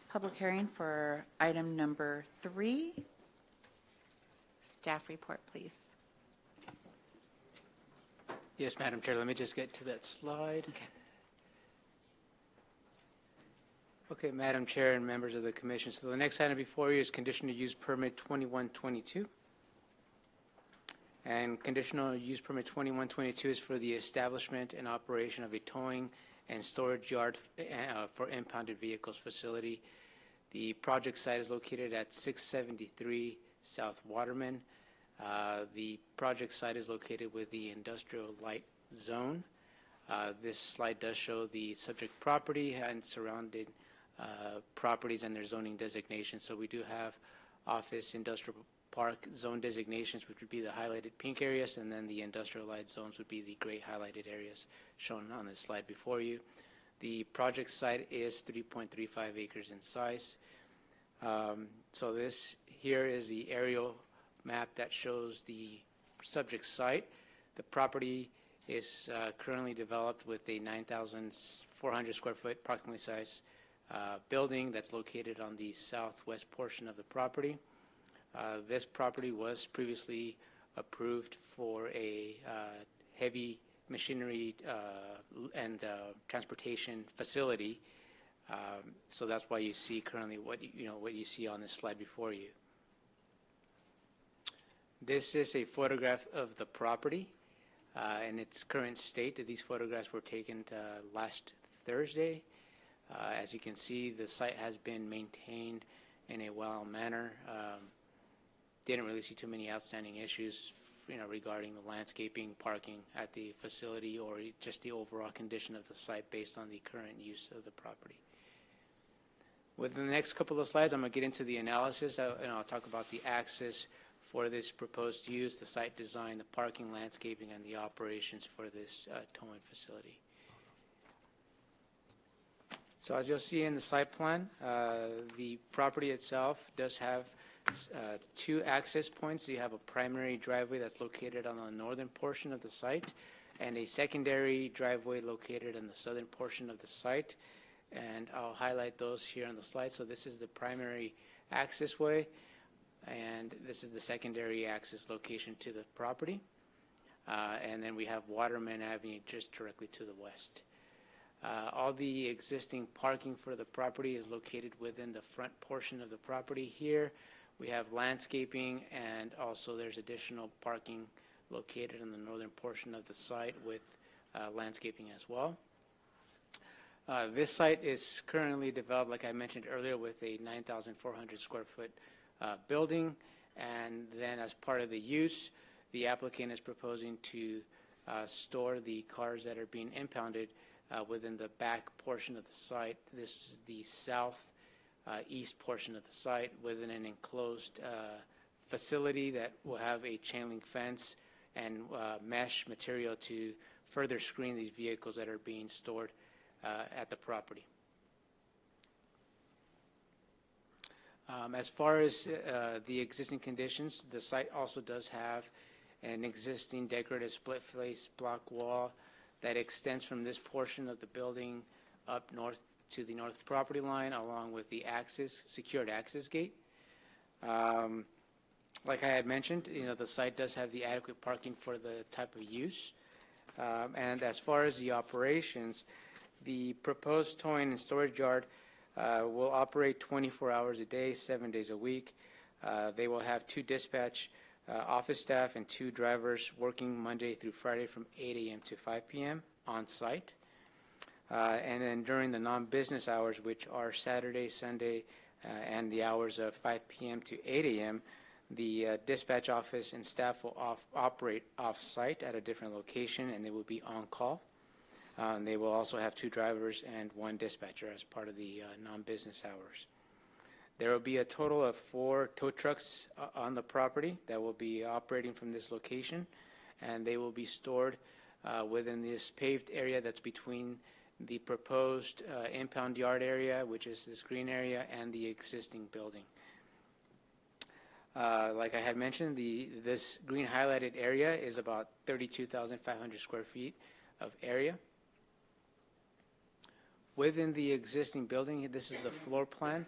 public hearing for item number 3. Staff report, please. Yes, Madam Chair, let me just get to that slide. Okay, Madam Chair and members of the commission. So the next item before you is conditional use permit 2122. And conditional use permit 2122 is for the establishment and operation of a towing and storage yard for impounded vehicles facility. The project site is located at 673 South Waterman. The project site is located with the industrial light zone. This slide does show the subject property and surrounding properties and their zoning designations. So we do have office, industrial park zone designations, which would be the highlighted pink areas, and then the industrial light zones would be the gray highlighted areas shown on this slide before you. The project site is 3.35 acres in size. So this here is the aerial map that shows the subject site. The property is currently developed with a 9,400 square foot approximately size building that's located on the southwest portion of the property. This property was previously approved for a heavy machinery and transportation facility. So that's why you see currently what you see on this slide before you. This is a photograph of the property in its current state. These photographs were taken last Thursday. As you can see, the site has been maintained in a well manner. Didn't really see too many outstanding issues, regarding the landscaping, parking at the facility, or just the overall condition of the site based on the current use of the property. Within the next couple of slides, I'm going to get into the analysis, and I'll talk about the access for this proposed use, the site design, the parking, landscaping, and the operations for this towing facility. So as you'll see in the site plan, the property itself does have 2 access points. You have a primary driveway that's located on the northern portion of the site and a secondary driveway located in the southern portion of the site. And I'll highlight those here on the slide. So this is the primary access way, and this is the secondary access location to the property. And then we have Waterman Avenue just directly to the west. All the existing parking for the property is located within the front portion of the property here. We have landscaping, and also there's additional parking located in the northern portion of the site with landscaping as well. This site is currently developed, like I mentioned earlier, with a 9,400 square foot building. And then as part of the use, the applicant is proposing to store the cars that are being impounded within the back portion of the site. This is the south east portion of the site within an enclosed facility that will have a chain link fence and mesh material to further screen these vehicles that are being stored at the property. As far as the existing conditions, the site also does have an existing decorative split face block wall that extends from this portion of the building up north to the north property line, along with the secured access gate. Like I had mentioned, the site does have the adequate parking for the type of use. And as far as the operations, the proposed towing and storage yard will operate 24 hours a day, 7 days a week. They will have 2 dispatch office staff and 2 drivers working Monday through Friday from 8 a.m. to 5 p.m. on site. And then during the non-business hours, which are Saturday, Sunday, and the hours of 5 p.m. to 8 a.m., the dispatch office and staff will operate off-site at a different location, and they will be on call. They will also have 2 drivers and 1 dispatcher as part of the non-business hours. There will be a total of 4 tow trucks on the property that will be operating from this location, and they will be stored within this paved area that's between the proposed impound yard area, which is this green area, and the existing building. Like I had mentioned, this green highlighted area is about 32,500 square feet of area. Within the existing building, this is the floor plan.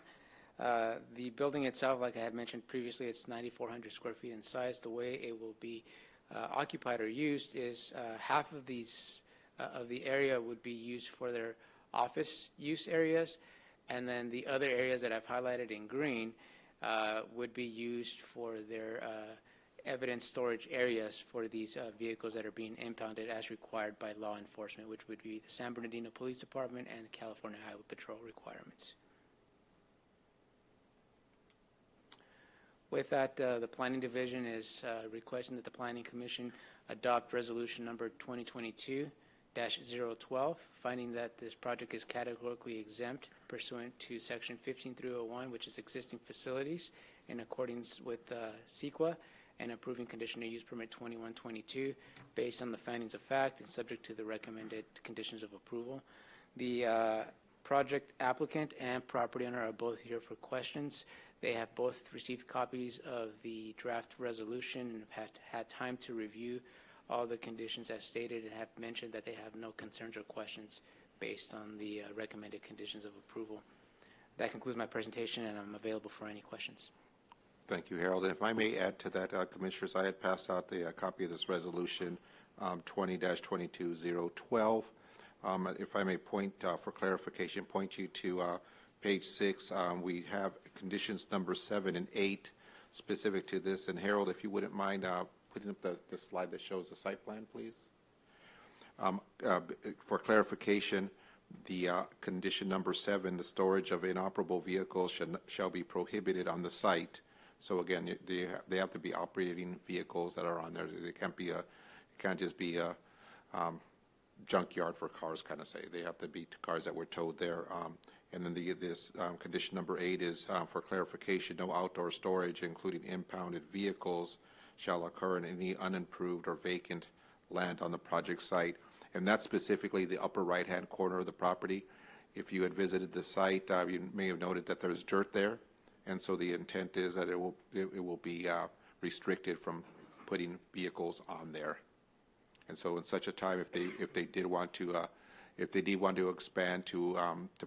The building itself, like I had mentioned previously, it's 9,400 square feet in size. The way it will be occupied or used is half of these of the area would be used for their office use areas, and then the other areas that I've highlighted in green would be used for their evidence storage areas for these vehicles that are being impounded as required by law enforcement, which would be the San Bernardino Police Department and the California Highway Patrol requirements. With that, the Planning Division is requesting that the Planning Commission adopt resolution number 2022-012, finding that this project is categorically exempt pursuant to section 15301, which is existing facilities, in accordance with CEQA, and approving conditional use permit 2122 based on the findings of fact and subject to the recommended conditions of approval. The project applicant and property owner are both here for questions. They have both received copies of the draft resolution and have had time to review all the conditions as stated and have mentioned that they have no concerns or questions based on the recommended conditions of approval. That concludes my presentation, and I'm available for any questions. Thank you, Harold. And if I may add to that, Commissioners, I had passed out the copy of this resolution 20-22012. If I may point, for clarification, point you to page 6. We have conditions number 7 and 8 specific to this. And Harold, if you wouldn't mind putting up the slide that shows the site plan, please. For clarification, the condition number 7, the storage of inoperable vehicles shall be prohibited on the site. So again, they have to be operating vehicles that are on there. They can't be it can't just be a junkyard for cars, kind of say. They have to be cars that were towed there. And then this condition number 8 is for clarification: no outdoor storage, including impounded vehicles, shall occur in any unimproved or vacant land on the project site. And that's specifically the upper right-hand corner of the property. If you had visited the site, you may have noted that there's dirt there. And so the intent is that it will be restricted from putting vehicles on there. And so, in such a time, if they did want to expand to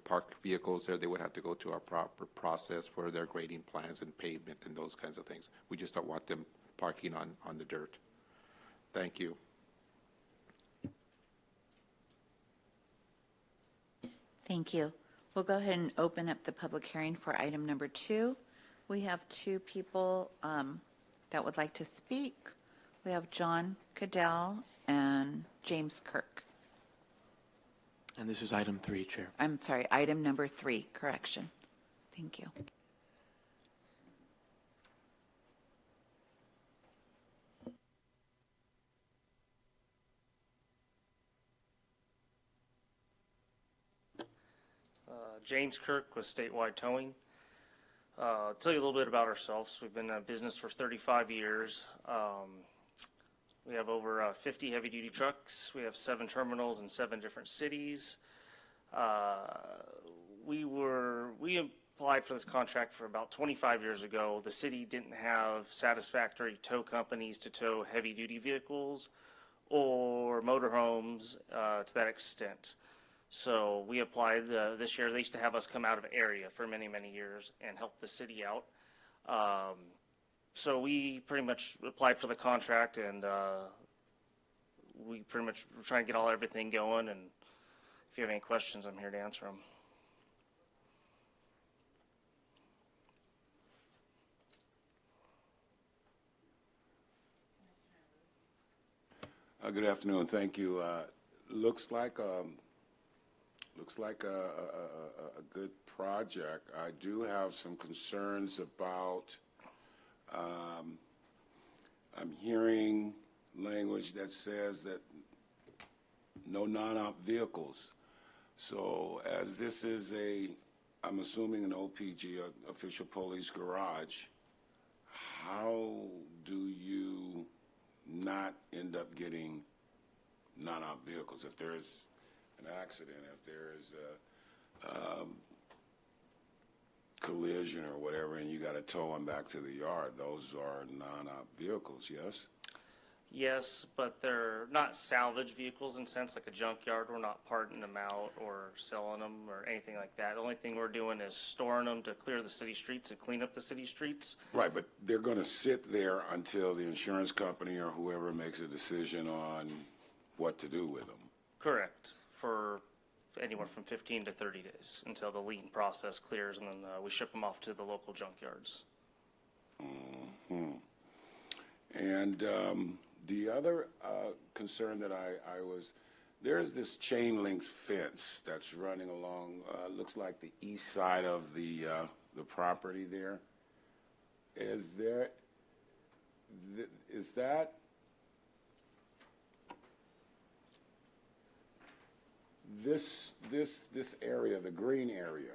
park vehicles there, they would have to go to our proper process for their grading plans and pavement and those kinds of things. We just don't want them parking on the dirt. Thank you. Thank you. We'll go ahead and open up the public hearing for item number 2. We have 2 people that would like to speak. We have John Cadell and James Kirk. And this is item 3, Chair. I'm sorry, item number 3, correction. Thank you. James Kirk with Statewide Towing. I'll tell you a little bit about ourselves. We've been in business for 35 years. We have over 50 heavy-duty trucks. We have 7 terminals in 7 different cities. We applied for this contract for about 25 years ago. The city didn't have satisfactory tow companies to tow heavy-duty vehicles or motorhomes to that extent. So we applied this year. They used to have us come out of area for many, many years and help the city out. So we pretty much applied for the contract, and we pretty much try and get everything going. And if you have any questions, I'm here to answer them. Good afternoon. Thank you. Looks like a good project. I do have some concerns about. I'm hearing language that says that no non-op vehicles. So as this is I'm assuming an OPG, official police garage, how do you not end up getting non-op vehicles if there's an accident, if there is a collision or whatever, and you got to tow them back to the yard? Those are non-op vehicles, yes? Yes, but they're not salvage vehicles in a sense, like a junkyard. We're not parting them out or selling them or anything like that. The only thing we're doing is storing them to clear the city streets and clean up the city streets. Right, but they're going to sit there until the insurance company or whoever makes a decision on what to do with them. Correct. For anywhere from 15 to 30 days until the lien process clears, and then we ship them off to the local junkyards. Mm-hmm. And the other concern that I was, there's this chain link fence that's running along, looks like the east side of the property there. Is that this area, the green area,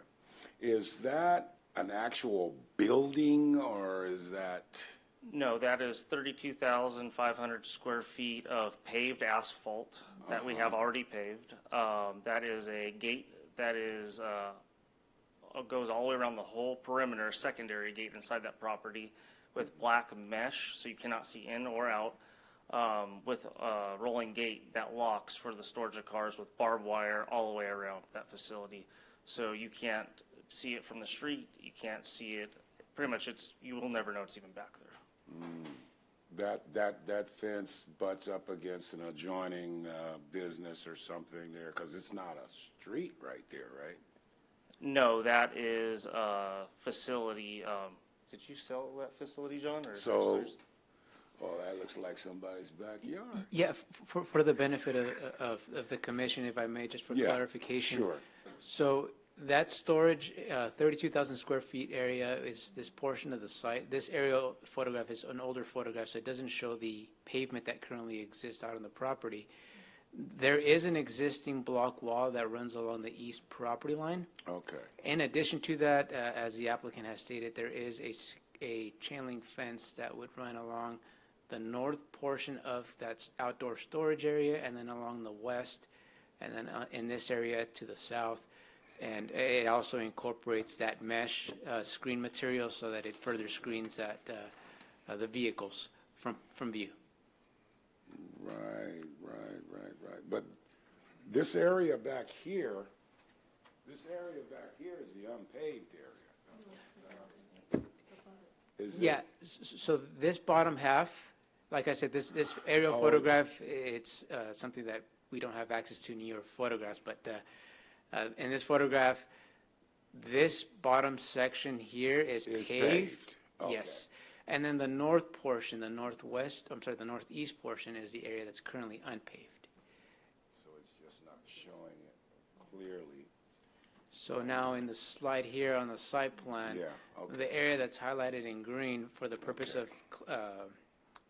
is that an actual building, or is that? No, that is 32,500 square feet of paved asphalt that we have already paved. That is a gate that is goes all the way around the whole perimeter, secondary gate inside that property with black mesh, so you cannot see in or out, with a rolling gate that locks for the storage of cars with barbed wire all the way around that facility. So you can't see it from the street. You can't see it. Pretty much, you will never know it's even back there. That fence butts up against an adjoining business or something there, because it's not a street right there, right? No, that is a facility. Did you sell that facility, John? Or so, well, that looks like somebody's backyard. Yeah, for the benefit of the commission, if I may, just for clarification. Sure. So that storage, 32,000 square feet area is this portion of the site. This aerial photograph is an older photograph, so it doesn't show the pavement that currently exists out on the property. There is an existing block wall that runs along the east property line. Okay. In addition to that, as the applicant has stated, there is a chain link fence that would run along the north portion of that outdoor storage area, and then along the west, and then in this area to the south. And it also incorporates that mesh screen material so that it further screens the vehicles from view. Right. But this area back here is the unpaved area. So this bottom half, like I said, this aerial photograph, it's something that we don't have access to in your photographs, but in this photograph, this bottom section here is paved. Okay. Yes. And then the north portion, the northeast portion is the area that's currently unpaved. So it's just not showing it. clearly. So now in the slide here on the site plan, Yeah, okay. the area that's highlighted in green for the purpose of,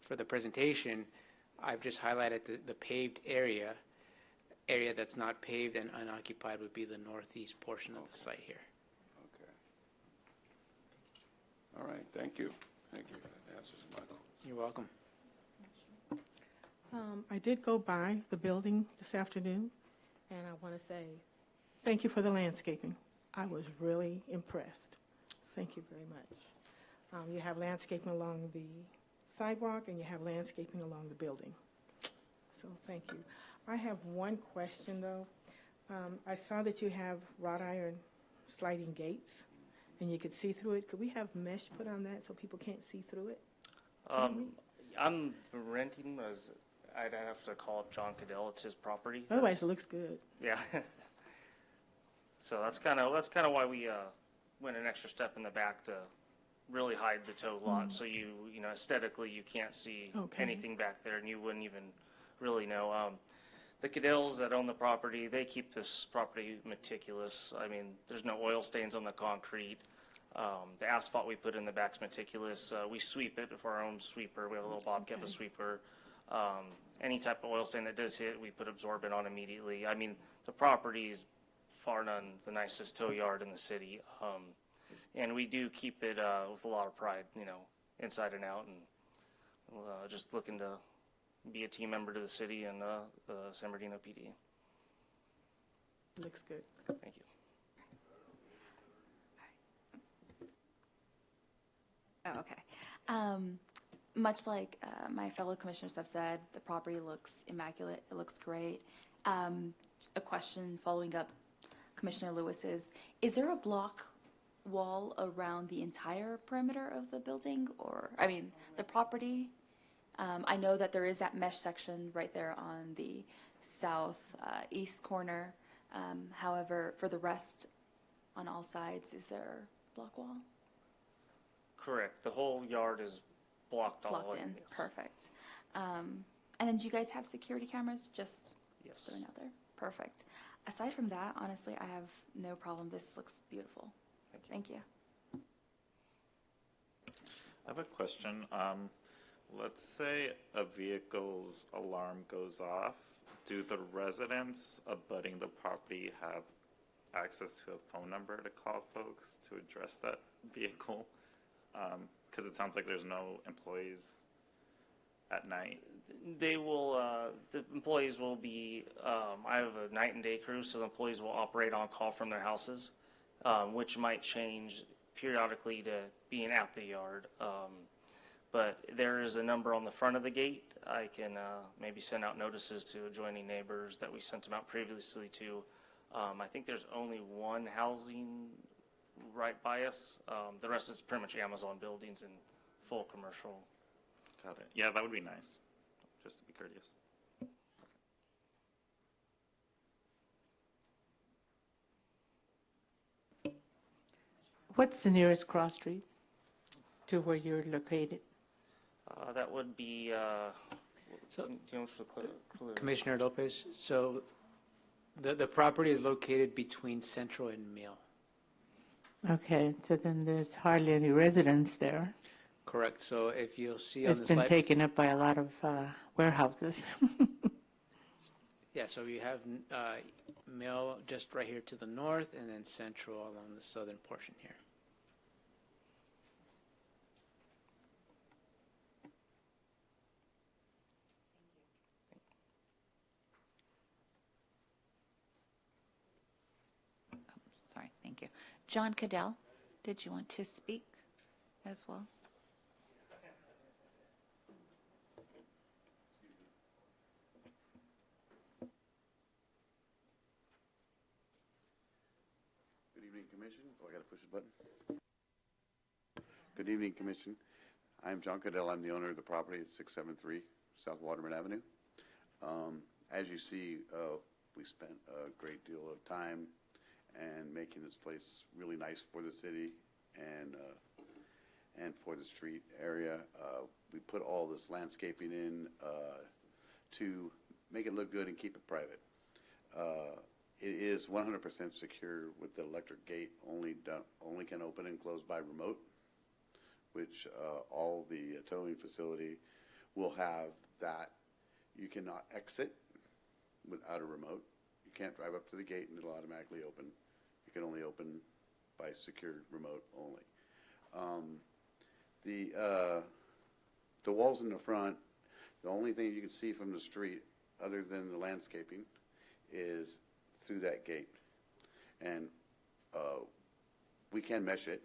for the presentation, I've just highlighted the paved area. Area that's not paved and unoccupied would be the northeast portion of the site here. Okay. All right, thank you. Thank you. That answers my question. You're welcome. I did go by the building this afternoon, and I want to say thank you for the landscaping. I was really impressed. Thank you very much. You have landscaping along the sidewalk, and you have landscaping along the building. So thank you. I have one question, though. I saw that you have wrought iron sliding gates, and you could see through it. Could we have mesh put on that so people can't see through it? I'm renting, I'd have to call up John Cadell, it's his property. Otherwise, it looks good. Yeah. So that's kind of why we went an extra step in the back to really hide the tow lot, so you know, aesthetically, you can't see Okay. anything back there, and you wouldn't even really know. The Cadells that own the property, they keep this property meticulous. I mean, there's no oil stains on the concrete. The asphalt we put in the back's meticulous. We sweep it for our own sweeper. We have a little Bobcat sweeper. Any type of oil stain that does hit, we put absorbent on immediately. I mean, the property is far none the nicest tow yard in the city. And we do keep it with a lot of pride, you know, inside and out, and just looking to be a team member to the city and the San Bernardino PD. Looks good. Thank you. Oh, okay. Much like my fellow commissioners have said, the property looks immaculate. It looks great. A question following up Commissioner Lewis's, is there a block wall around the entire perimeter of the building, or, I mean, the property? I know that there is that mesh section right there on the southeast corner. However, for the rest on all sides, is there block wall? Correct. The whole yard is blocked all Blocked the way. in, Yes. perfect. And then do you guys have security cameras? Just Yes. so another, perfect. Aside from that, honestly, I have no problem. This looks beautiful. Thank you. I have a question. Let's say a vehicle's alarm goes off. Do the residents abutting the property have access to a phone number to call folks to address that vehicle? Because it sounds like there's no employees at night. They will, the employees will be, I have a night and day crew, so the employees will operate on call from their houses, which might change periodically to being at the yard. But there is a number on the front of the gate. I can maybe send out notices to adjoining neighbors that we sent them out previously to. I think there's only one housing right by us. The rest is pretty much Amazon buildings and full commercial. Got it. Yeah, that would be nice, just to be courteous. What's the nearest cross street to where you're located? That would be, So- do you know what's the clue? Commissioner Lopez, so the property is located between Central and Mill. Okay, so then there's hardly any residents there. Correct. So if you'll see on It's the been slide. taken up by a lot of warehouses. Yeah, so you have Mill just right here to the north, and then Central along the southern portion here. Sorry, thank you. John Cadell, did you want to speak as well? Good evening, Commission. Oh, I got to push the button. Good evening, Commission. I'm John Cadell. I'm the owner of the property at 673 South Waterman Avenue. As you see, we spent a great deal of time and making this place really nice for the city and for the street area. We put all this landscaping in to make it look good and keep it private. It is 100% secure with the electric gate, only can open and close by remote, which all the towing facility will have that. You cannot exit without a remote. You can't drive up to the gate and it'll automatically open. You can only open by secured remote only. The walls in the front, the only thing you can see from the street other than the landscaping is through that gate. And we can mesh it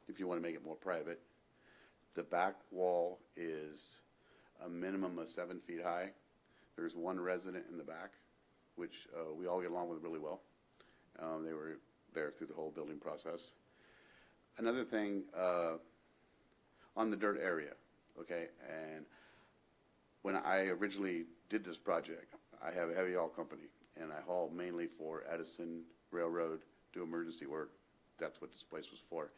if you want to make it more private. The back wall is a minimum of 7 feet high. There's one resident in the back, which we all get along with really well. They were there through the whole building process. Another thing, on the dirt area, okay, and when I originally did this project, I have a heavy haul company, and I haul mainly for Edison Railroad, do emergency work. That's what this place was for.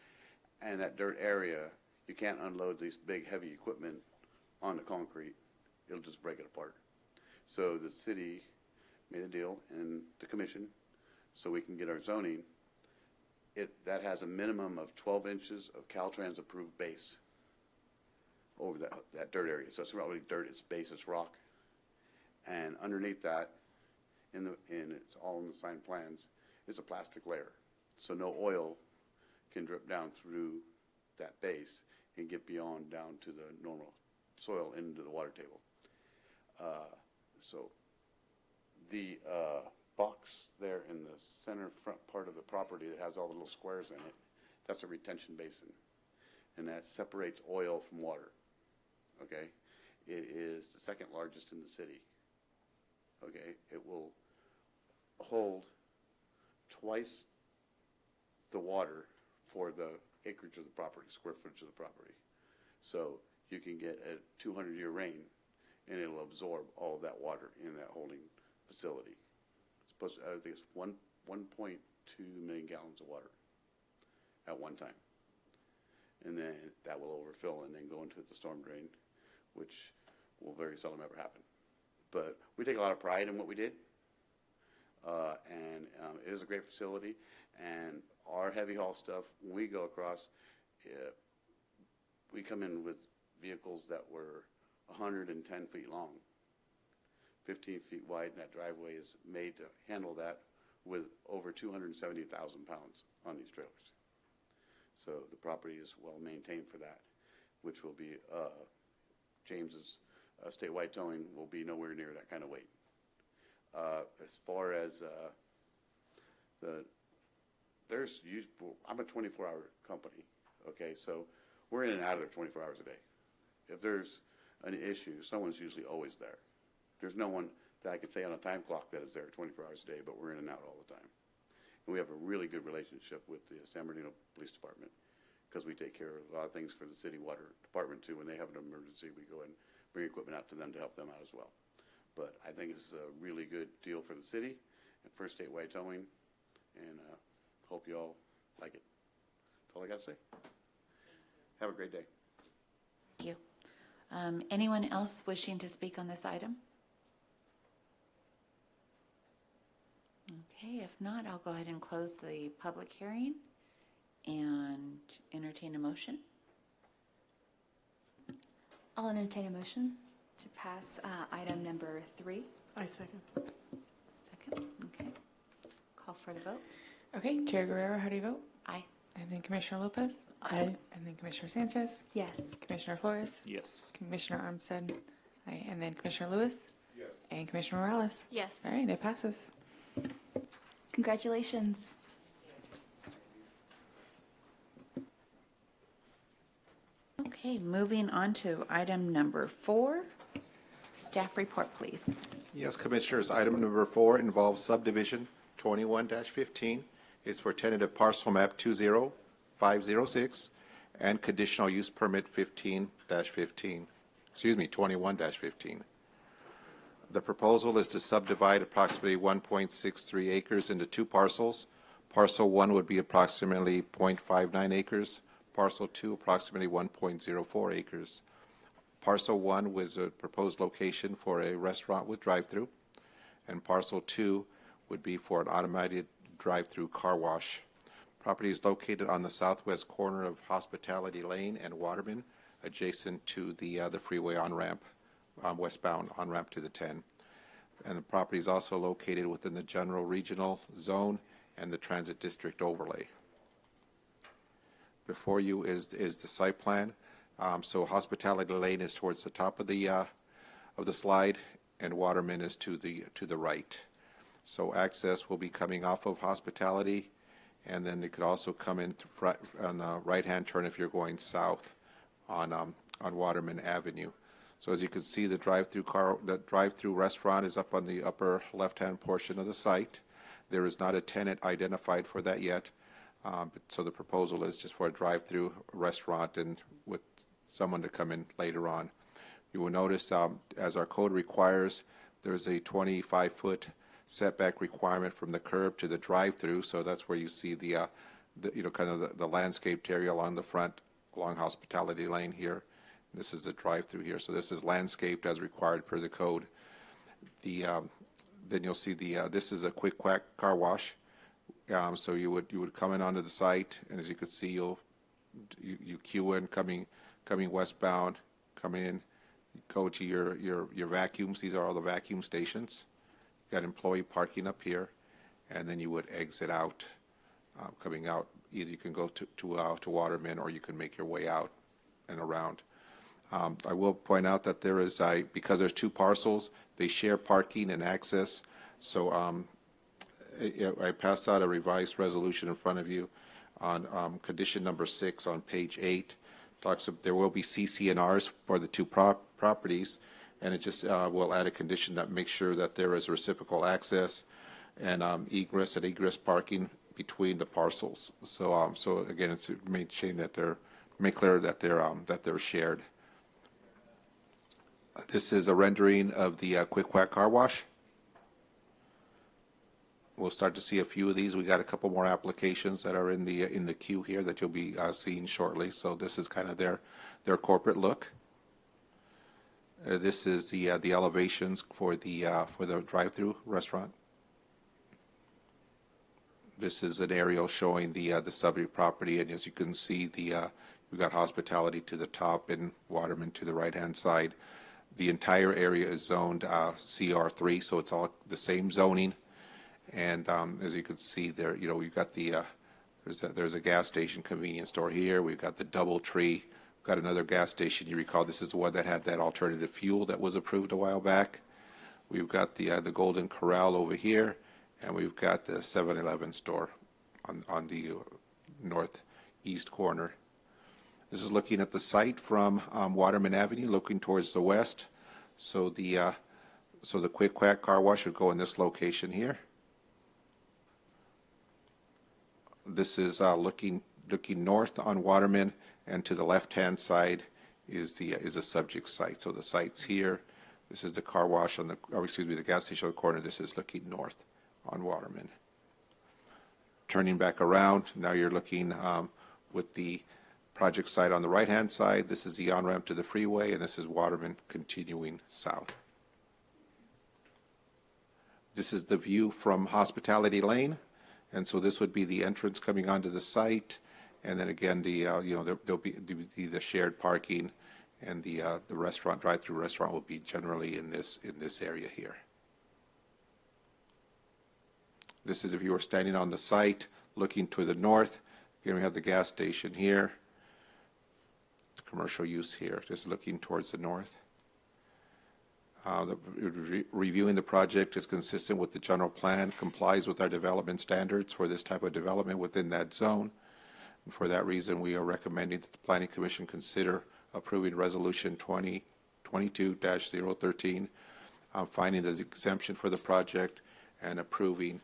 And that dirt area, you can't unload these big heavy equipment on the concrete. It'll just break it apart. So the city made a deal, and the commission, so we can get our zoning. That has a minimum of 12 inches of Caltrans approved base over that dirt area. So it's not really dirt, it's base, it's rock. And underneath that, it's all in the signed plans, is a plastic layer. So no oil can drip down through that base and get beyond down to the normal soil into the water table. So the box there in the center front part of the property that has all the little squares in it, that's a retention basin. And that separates oil from water, okay? It is the second largest in the city, okay? It will hold twice the water for the acreage of the property, square footage of the property. So you can get a 200-year rain and it'll absorb all of that water in that holding facility. It's supposed to, I think it's 1.2 million gallons of water at one time. And then that will overfill and then go into the storm drain, which will very seldom ever happen. But we take a lot of pride in what we did. And it is a great facility. And our heavy haul stuff, when we go across, we come in with vehicles that were 110 feet long, 15 feet wide, and that driveway is made to handle that with over 270,000 pounds on these trailers. So the property is well maintained for that, which will be, James's statewide towing will be nowhere near that kind of weight. As far as I'm a 24-hour company, okay, so we're in and out of there 24 hours a day. If there's an issue, someone's usually always there. There's no one that I could say on a time clock that is there 24 hours a day, but we're in and out all the time. And we have a really good relationship with the San Bernardino Police Department because we take care of a lot of things for the city water department too. When they have an emergency, we go and bring equipment out to them to help them out as well. But I think it's a really good deal for the city and for statewide towing, and hope you all like it. That's all I got to say. Have a great day. Thank you. Anyone else wishing to speak on this item? Okay, if not, I'll go ahead and close the public hearing and entertain a motion. I'll entertain a motion to pass item number 3. I second. Second, okay. Call for the vote. Okay, Chair Guerrero, how do you vote? Aye. And then Commissioner Lopez? Aye. And then Commissioner Sanchez? Yes. Commissioner Flores? Yes. Commissioner Armstead? Aye. And then Commissioner Lewis? Yes. And Commissioner Morales? Yes. All right, it passes. Congratulations. Okay, moving on to item number 4. Staff report, please. Yes, Commissioners, item number 4 involves subdivision 21-15. It's for tentative parcel map 20506 and conditional use permit 21-15. The proposal is to subdivide approximately 1.63 acres into 2 parcels. Parcel 1 would be approximately 0.59 acres. Parcel 2 approximately 1.04 acres. Parcel 1 was a proposed location for a restaurant with drive-through, and Parcel 2 would be for an automated drive-through car wash. Property is located on the southwest corner of Hospitality Lane and Waterman, adjacent to the freeway on-ramp, westbound on-ramp to the 10. And the property is also located within the general regional zone and the transit district overlay. Before you is the site plan. So Hospitality Lane is towards the top of the slide, and Waterman is to the right. So access will be coming off of Hospitality, and then it could also come in on the right-hand turn if you're going south on Waterman Avenue. So as you can see, the drive-through restaurant is up on the upper left-hand portion of the site. There is not a tenant identified for that yet. So the proposal is just for a drive-through restaurant and with someone to come in later on. You will notice, as our code requires, there's a 25-foot setback requirement from the curb to the drive-through. So that's where you see the kind of the landscaped area along the front, along Hospitality Lane here. This is the drive-through here. So this is landscaped as required per the code. Then you'll see this is a quick quack car wash. So you would come in onto the site, and as you can see, you queue in coming westbound, come in, go to your vacuums. These are all the vacuum stations. You got employee parking up here, and then you would exit out, coming out. Either you can go to Waterman, or you can make your way out and around. I will point out that there is because there's two parcels, they share parking and access. So I passed out a revised resolution in front of you on condition number 6 on page 8. There will be CC&Rs for the two properties, and it just will add a condition that makes sure that there is reciprocal access and egress and egress parking between the parcels. So so again, it's made clear that they're shared. This is a rendering of the quick quack car wash. We'll start to see a few of these. We got a couple more applications that are in the queue here that you'll be seeing shortly. So this is kind of their corporate look. This is the elevations for the drive-through restaurant. This is an aerial showing the subject property, and as you can see, we've got Hospitality to the top and Waterman to the right-hand side. The entire area is zoned CR3, so it's all the same zoning. And as you can see there, we've got there's a gas station convenience store here. We've got the DoubleTree. We've got another gas station. You recall this is the one that had that alternative fuel that was approved a while back. We've got the Golden Corral over here, and we've got the 7-Eleven store on the northeast corner. This is looking at the site from Waterman Avenue, looking towards the west. So the quick quack car wash would go in this location here. This is looking north on Waterman, and to the left-hand side is a subject site. So the site's here. This is the car wash the gas station on the corner. This is looking north on Waterman. Turning back around, now you're looking with the project site on the right-hand side. This is the on-ramp to the freeway, and this is Waterman continuing south. This is the view from Hospitality Lane, and so this would be the entrance coming onto the site, and then again there'll be the shared parking, and the restaurant, drive-through restaurant, will be generally in this area here. This is if you were standing on the site looking to the north. Again, we have the gas station here, the commercial use here, just looking towards the north. Reviewing the project is consistent with the general plan, complies with our development standards for this type of development within that zone. And for that reason, we are recommending that the Planning Commission consider approving Resolution 2022-013, finding the exemption for the project, and approving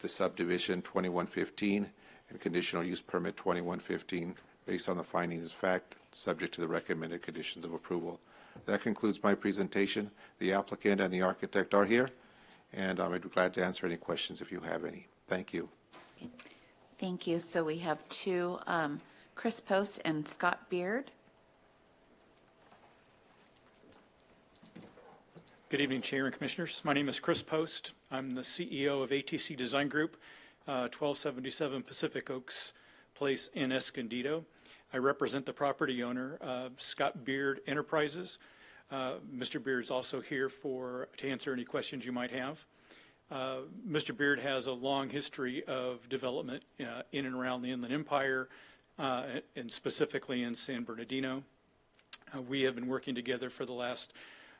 the subdivision 2115 and conditional use permit 2115 based on the findings of fact, subject to the recommended conditions of approval. That concludes my presentation. The applicant and the architect are here, and I'd be glad to answer any questions if you have any. Thank you. Thank you. So we have two, Chris Post and Scott Beard. Good evening, Chair and Commissioners. My name is Chris Post. I'm the CEO of ATC Design Group, 1277 Pacific Oaks Place in Escondido. I represent the property owner, Scott Beard Enterprises. Mr. Beard is also here to answer any questions you might have. Mr. Beard has a long history of development in and around the Inland Empire, and specifically in San Bernardino. We have been working together for the last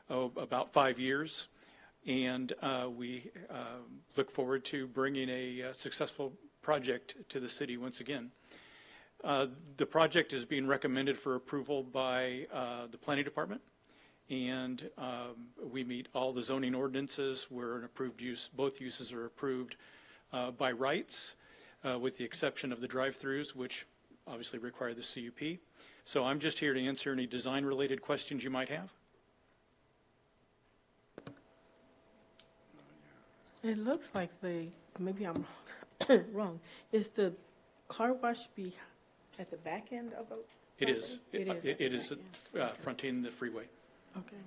about 5 years, and we look forward to bringing a successful project to the city once again. The project is being recommended for approval by the Planning Department, and we meet all the zoning ordinances. We're an approved use. Both uses are approved by rights, with the exception of the drive-throughs, which obviously require the CUP. So I'm just here to answer any design-related questions you might have. It looks like maybe I'm wrong. Is the car wash be at the back end of a? It is. It is Fronting the freeway. Okay.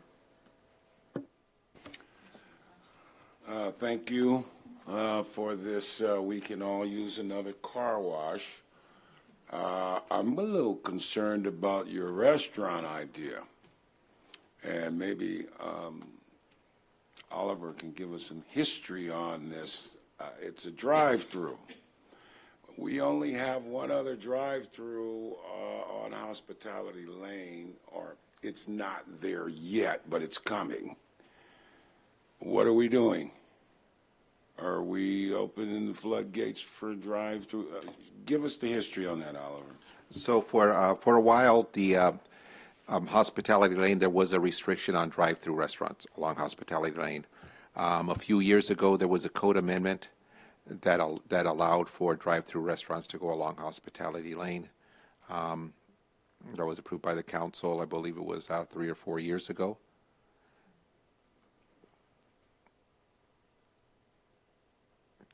Thank you for this. We can all use another car wash. I'm a little concerned about your restaurant idea, and maybe Oliver can give us some history on this. It's a drive-through. We only have one other drive-through on Hospitality Lane, or it's not there yet, but it's coming. What are we doing? Are we opening the floodgates for drive-through? Give us the history on that, Oliver. So for a while, the Hospitality Lane, there was a restriction on drive-through restaurants along Hospitality Lane. A few years ago, there was a code amendment that allowed for drive-through restaurants to go along Hospitality Lane. That was approved by the council. I believe it was 3 or 4 years ago.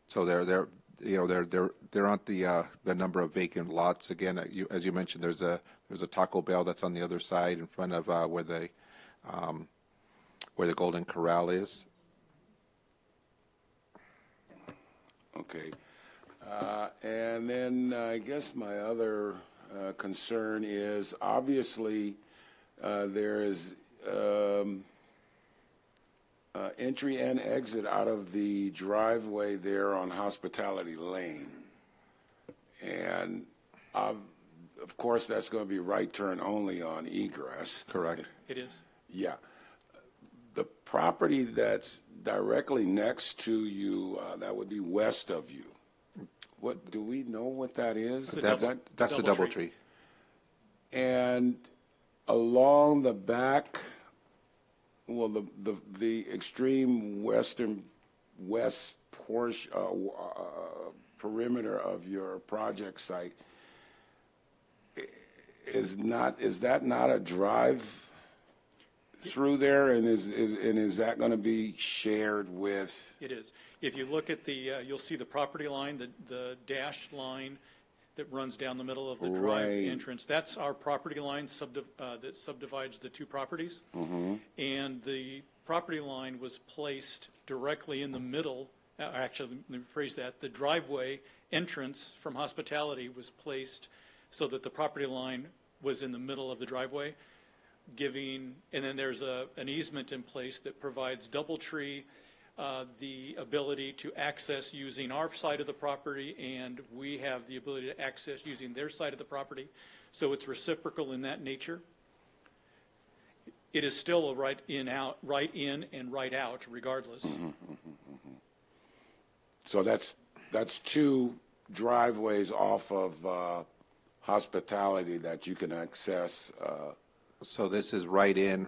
So there aren't the number of vacant lots. Again, as you mentioned, there's a Taco Bell that's on the other side in front of where the Golden Corral is. Okay. And then I guess my other concern is obviously there is entry and exit out of the driveway there on Hospitality Lane. And of course, that's going to be right turn only on egress. Correct. It is. Yeah. The property that's directly next to you, that would be west of you. What do we know what that is? That's the DoubleTree. And along the back, well, the extreme west portion, perimeter of your project site is that not a drive through there, and is that going to be shared with? It is. If you look at you'll see the property line, the dashed line that runs down the middle of the drive entrance. That's our property line that subdivides the two properties. Mm-hmm. And the property line was placed directly in the middle. Actually, let me rephrase that. The driveway entrance from Hospitality was placed so that the property line was in the middle of the driveway, and then there's an easement in place that provides DoubleTree the ability to access using our side of the property, and we have the ability to access using their side of the property. So it's reciprocal in that nature. It is still a right in and right out regardless. Mm-hmm, mm-hmm. So that's two driveways off of Hospitality that you can access. So this is right in,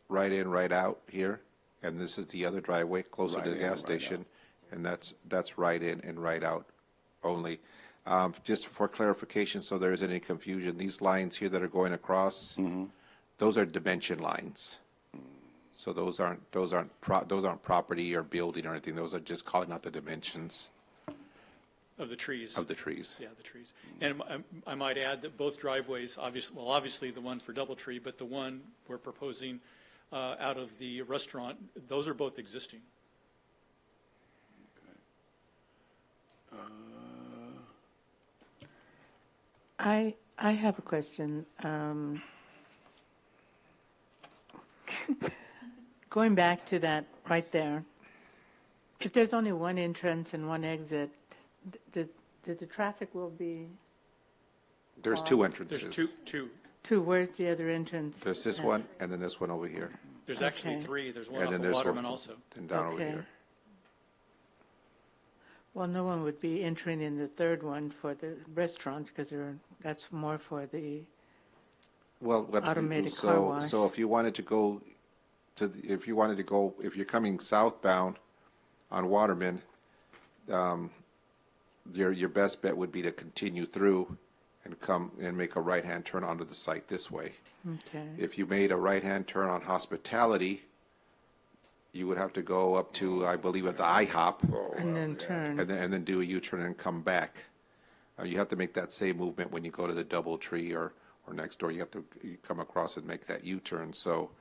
right out here, and this is the other driveway closer to the gas station, and that's right in and right out only. Just for clarification, so there isn't any confusion, these lines here that are going across, those are dimension lines. So those aren't property or building or anything. Those are just calling out the dimensions of the trees. Of the trees. Yeah, the trees. And I might add that both driveways, obviously the one for DoubleTree, but the one we're proposing out of the restaurant, those are both existing. I have a question. Going back to that right there, if there's only one entrance and one exit, the traffic will be There's two entrances. There's two. two. Where's the other entrance? There's this one, and then this one over here. There's actually Okay. three. There's one And off then of there's Waterman also- also. Then down over Okay. here. Well, no one would be entering in the third one for the restaurants because that's more for the Well, automated car wash. so if you wanted to go if you're coming southbound on Waterman, your best bet would be to continue through and come and make a right-hand turn onto the site this way. Okay. If you made a right-hand turn on Hospitality, you would have to go up to, I believe, at the IHOP. And then turn. And then do a U-turn and come back. You have to make that same movement when you go to the DoubleTree or next door. You have to come across and make that U-turn. So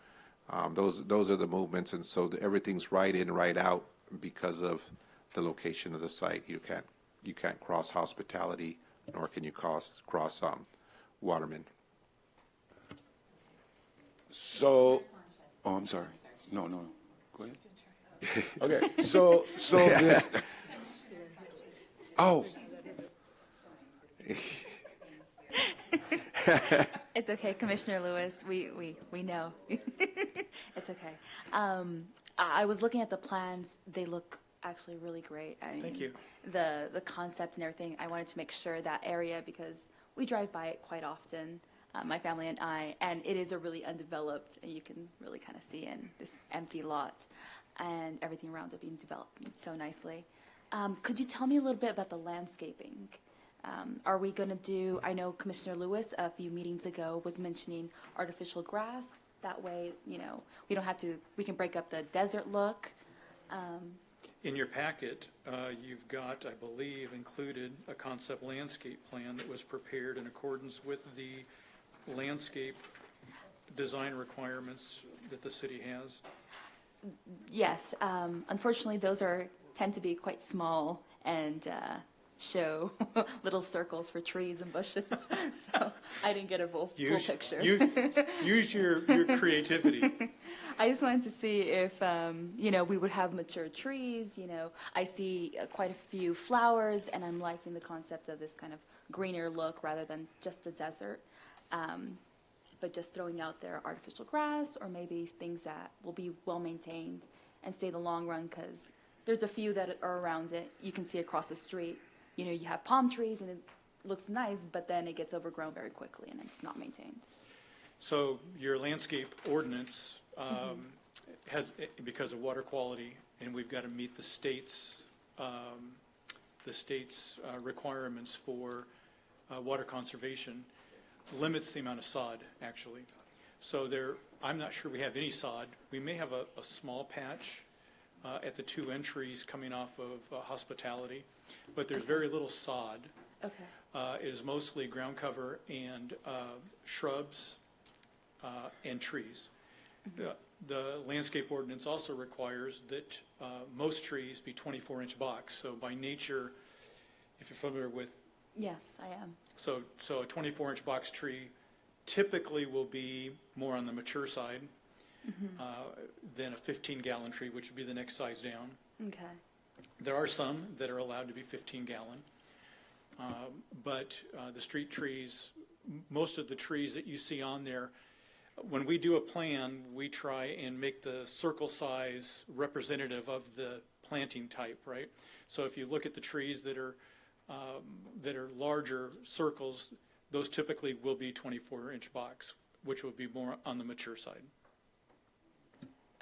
those are the movements, and so everything's right in, right out because of the location of the site. You can't cross Hospitality, nor can you cross Waterman. So, oh, I'm sorry. No. Go ahead. Okay, so this. Oh. It's okay, Commissioner Lewis. We know. It's okay. I was looking at the plans. They look actually really great. I mean, Thank you. The concept and everything. I wanted to make sure that area, because we drive by it quite often, my family and I, and it is a really undeveloped, and you can really kind of see in this empty lot, and everything around it being developed so nicely. Could you tell me a little bit about the landscaping? Are we going to do, I know Commissioner Lewis a few meetings ago was mentioning artificial grass. That way, we don't have to, we can break up the desert look. In your packet, you've got, I believe, included a concept landscape plan that was prepared in accordance with the landscape design requirements that the city has. Yes, unfortunately, those tend to be quite small and show little circles for trees and bushes. So I didn't get a full picture. Use your creativity. I just wanted to see if, we would have mature trees. I see quite a few flowers, and I'm liking the concept of this kind of greener look rather than just the desert. But just throwing out there artificial grass or maybe things that will be well maintained and stay the long run, because there's a few that are around it. You can see across the street, you have palm trees and it looks nice, but then it gets overgrown very quickly and it's not maintained. So your landscape ordinance has, because of water quality, and we've got to meet the state's requirements for water conservation, limits the amount of sod, actually. So I'm not sure we have any sod. We may have a small patch at the two entries coming off of Hospitality, but there's very little sod. Okay. It is mostly ground cover and shrubs and trees. The landscape ordinance also requires that most trees be 24-inch box. So by nature, if you're familiar with. Yes, I am. So a 24-inch box tree typically will be more on the mature side than a 15-gallon tree, which would be the next size down. Okay. There are some that are allowed to be 15-gallon, but the street trees, most of the trees that you see on there, when we do a plan, we try and make the circle size representative of the planting type, right? So if you look at the trees that are larger circles, those typically will be 24-inch box, which would be more on the mature side.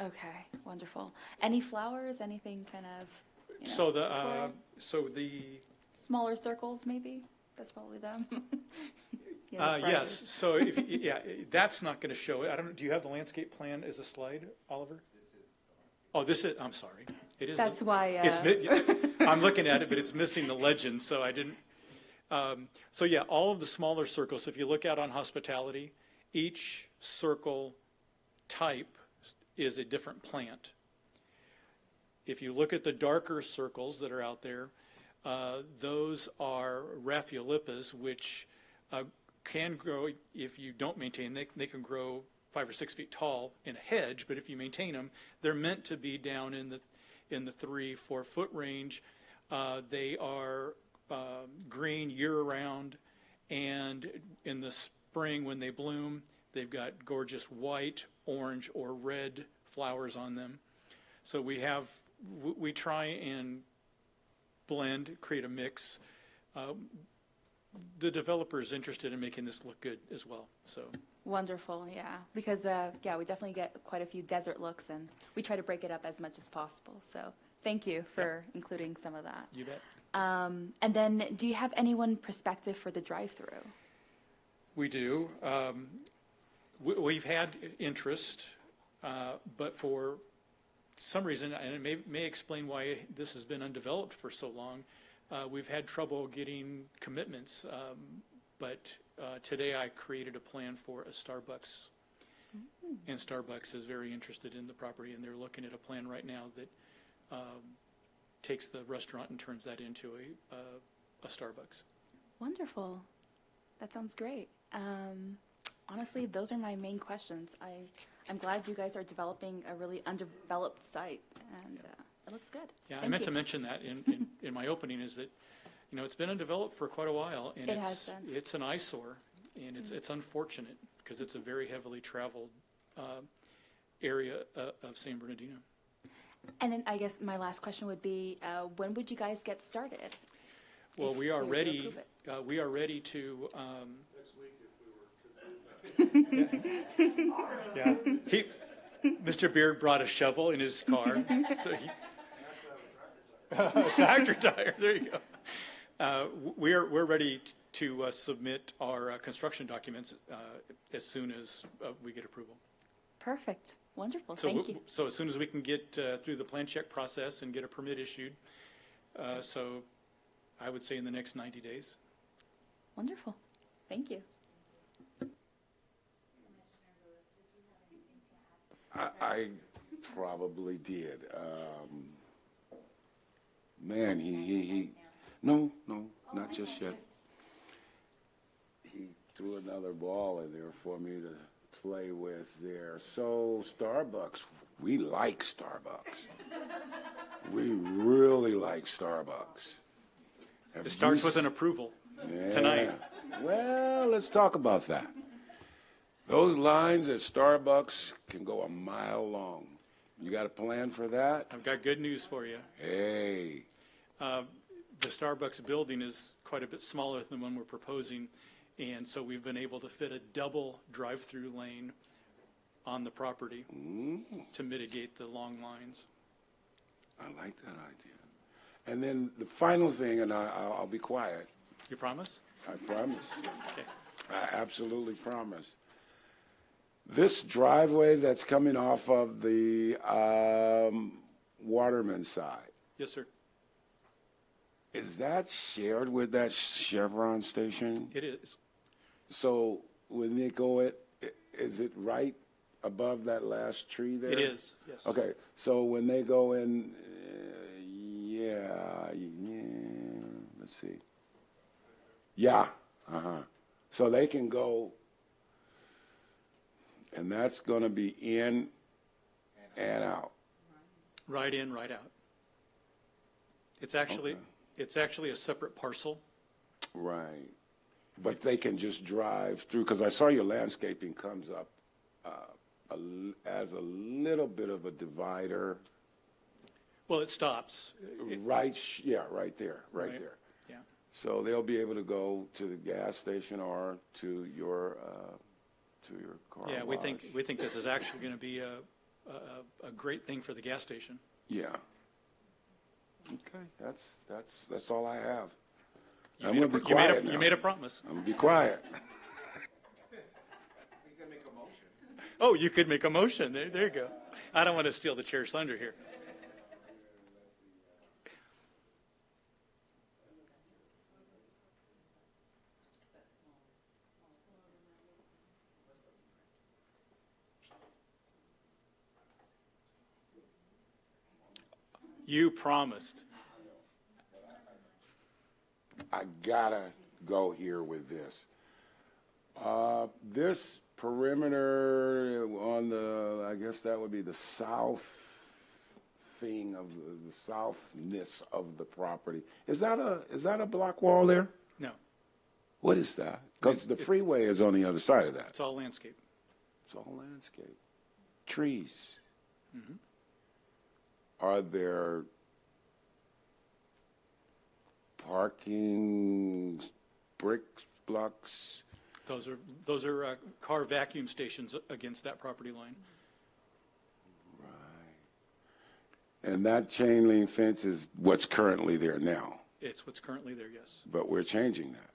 Okay, wonderful. Any flowers, anything kind of, So floral? the Smaller circles, maybe? That's probably them. yes. So that's not going to show it. I don't know. Do you have the landscape plan as a slide, Oliver? This is. I'm sorry. It is. That's why. I'm looking at it, but it's missing the legend, so I didn't. So yeah, all of the smaller circles. If you look out on Hospitality, each circle type is a different plant. If you look at the darker circles that are out there, those are Rhaphiolepis, which can grow, if you don't maintain, they can grow 5 or 6 feet tall in a hedge, but if you maintain them, they're meant to be down in the 3-4 foot range. They are green year-round, and in the spring when they bloom, they've got gorgeous white, orange, or red flowers on them. So we try and blend, create a mix. The developer is interested in making this look good as well. So Wonderful, yeah. Because, yeah, we definitely get quite a few desert looks, and we try to break it up as much as possible. So thank you for including some of that. You bet. And then, do you have anyone prospective for the drive-through? We do. We've had interest, but for some reason, and it may explain why this has been undeveloped for so long, we've had trouble getting commitments. But today I created a plan for a Starbucks, and Starbucks is very interested in the property, and they're looking at a plan right now that takes the restaurant and turns that into a Starbucks. Wonderful. That sounds great. Honestly, those are my main questions. I'm glad you guys are developing a really undeveloped site, and it looks good. Yeah, Thank I meant you. to mention that in my opening, is that, you know, it's been undeveloped for quite a while, and It has been. it's an eyesore, and it's unfortunate because it's a very heavily traveled area of San Bernardino. And then I guess my last question would be, when would you guys get started? Well, If we are were to ready. approve it? We are ready to. Next week, if we were to. Yeah, Mr. Beard brought a shovel in his car, so he. Tractor tire. There you go. We're ready to submit our construction documents as soon as we get approval. Perfect. Wonderful. So Thank you. So as soon as we can get through the plan check process and get a permit issued, so I would say in the next 90 days. Wonderful. Thank you. I probably did. Man, he no, not just yet. He threw another ball in there for me to play with there. So Starbucks, we like Starbucks. We really like Starbucks. It starts with an approval tonight. Well, let's talk about that. Those lines at Starbucks can go a mile long. You got a plan for that? I've got good news for you. Hey. The Starbucks building is quite a bit smaller than the one we're proposing, and so we've been able to fit a double drive-through lane on the property to mitigate the long lines. I like that idea. And then the final thing, and I'll be quiet. You promise? I promise. Okay. I absolutely promise. This driveway that's coming off of the Waterman side, Yes, sir. is that shared with that Chevron station? It is. So when they go is it right above that last tree there? It is, yes. Okay, so when they go in, let's see. Yeah, So they can go, and that's going to be in and out. Right in, right out. It's actually a separate parcel. Right. But they can just drive through, because I saw your landscaping comes up as a little bit of a divider. Well, it stops. Right there. Yeah. So they'll be able to go to the gas station or to your car Yeah, wash. we think this is actually going to be a great thing for the gas station. Yeah. Okay, that's all I have. You made a promise. I'm gonna be quiet. Oh, you could make a motion. There you go. I don't want to steal the chair's thunder here. You promised. I gotta go here with this. This perimeter on the, I guess that would be the south thing of the southness of the property. Is that a block wall there? No, What is that? Because the freeway is on the other side of that. it's all landscape. It's all landscape. Trees. Mhm. Are there parking bricks, blocks? Those are car vacuum stations against that property line. And that chain link fence is what's currently there now, It's what's currently there, yes. but we're changing that.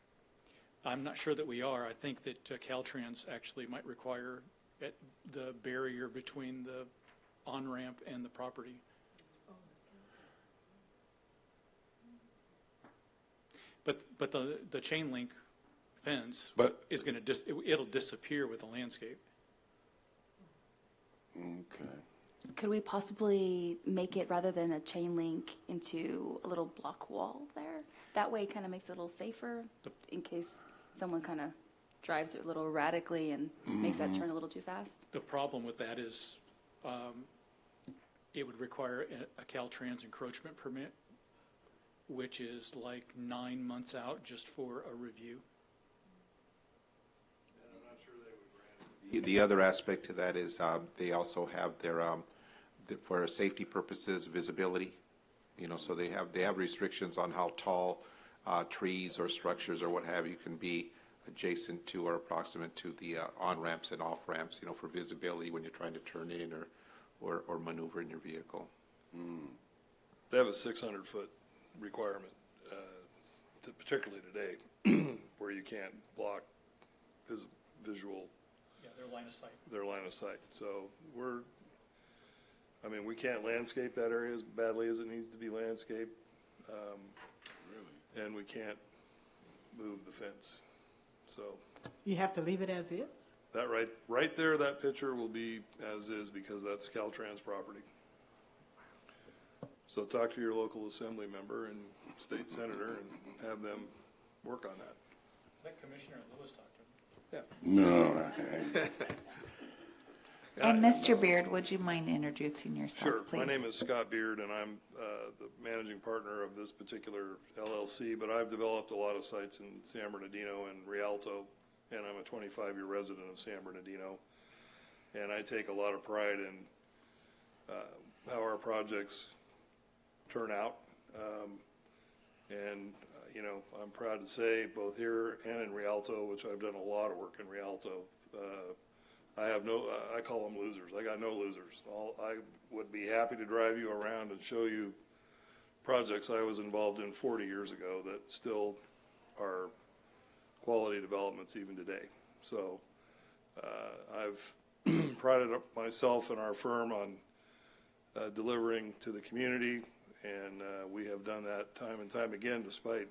I'm not sure that we are. I think that Caltrans actually might require the barrier between the on-ramp and the property. But the chain link fence is going to it'll disappear with the landscape. Okay. Could we possibly make it, rather than a chain link, into a little block wall there? That way it kind of makes it a little safer in case someone kind of drives it a little erratically and makes that turn a little too fast. The problem with that is it would require a Caltrans encroachment permit, which is like 9 months out just for a review. The other aspect to that is they also have their, for safety purposes, visibility. You know, so they have restrictions on how tall trees or structures or what have you can be adjacent to or approximate to the on-ramps and off-ramps, you know, for visibility when you're trying to turn in or maneuver in your vehicle. They have a 600-foot requirement, particularly today, where you can't block visual. Yeah, their line of sight. Their line of sight. So we can't landscape that area as badly as it needs to be landscaped. And we can't move the fence. So You have to leave it as is? that right there, that picture will be as is because that's Caltrans property. So talk to your local assembly member and state senator and have them work on that. Let Commissioner Lewis talk to him. No. And Mr. Beard, would you mind introducing yourself, Sure. please? My name is Scott Beard, and I'm the managing partner of this particular LLC, but I've developed a lot of sites in San Bernardino and Rialto, and I'm a 25-year resident of San Bernardino. And I take a lot of pride in how our projects turn out. I'm proud to say, both here and in Rialto, which I've done a lot of work in Rialto, I call them losers. I got no losers. I would be happy to drive you around and show you projects I was involved in 40 years ago that still are quality developments even today. So I've prided myself and our firm on delivering to the community, and we have done that time and time again, despite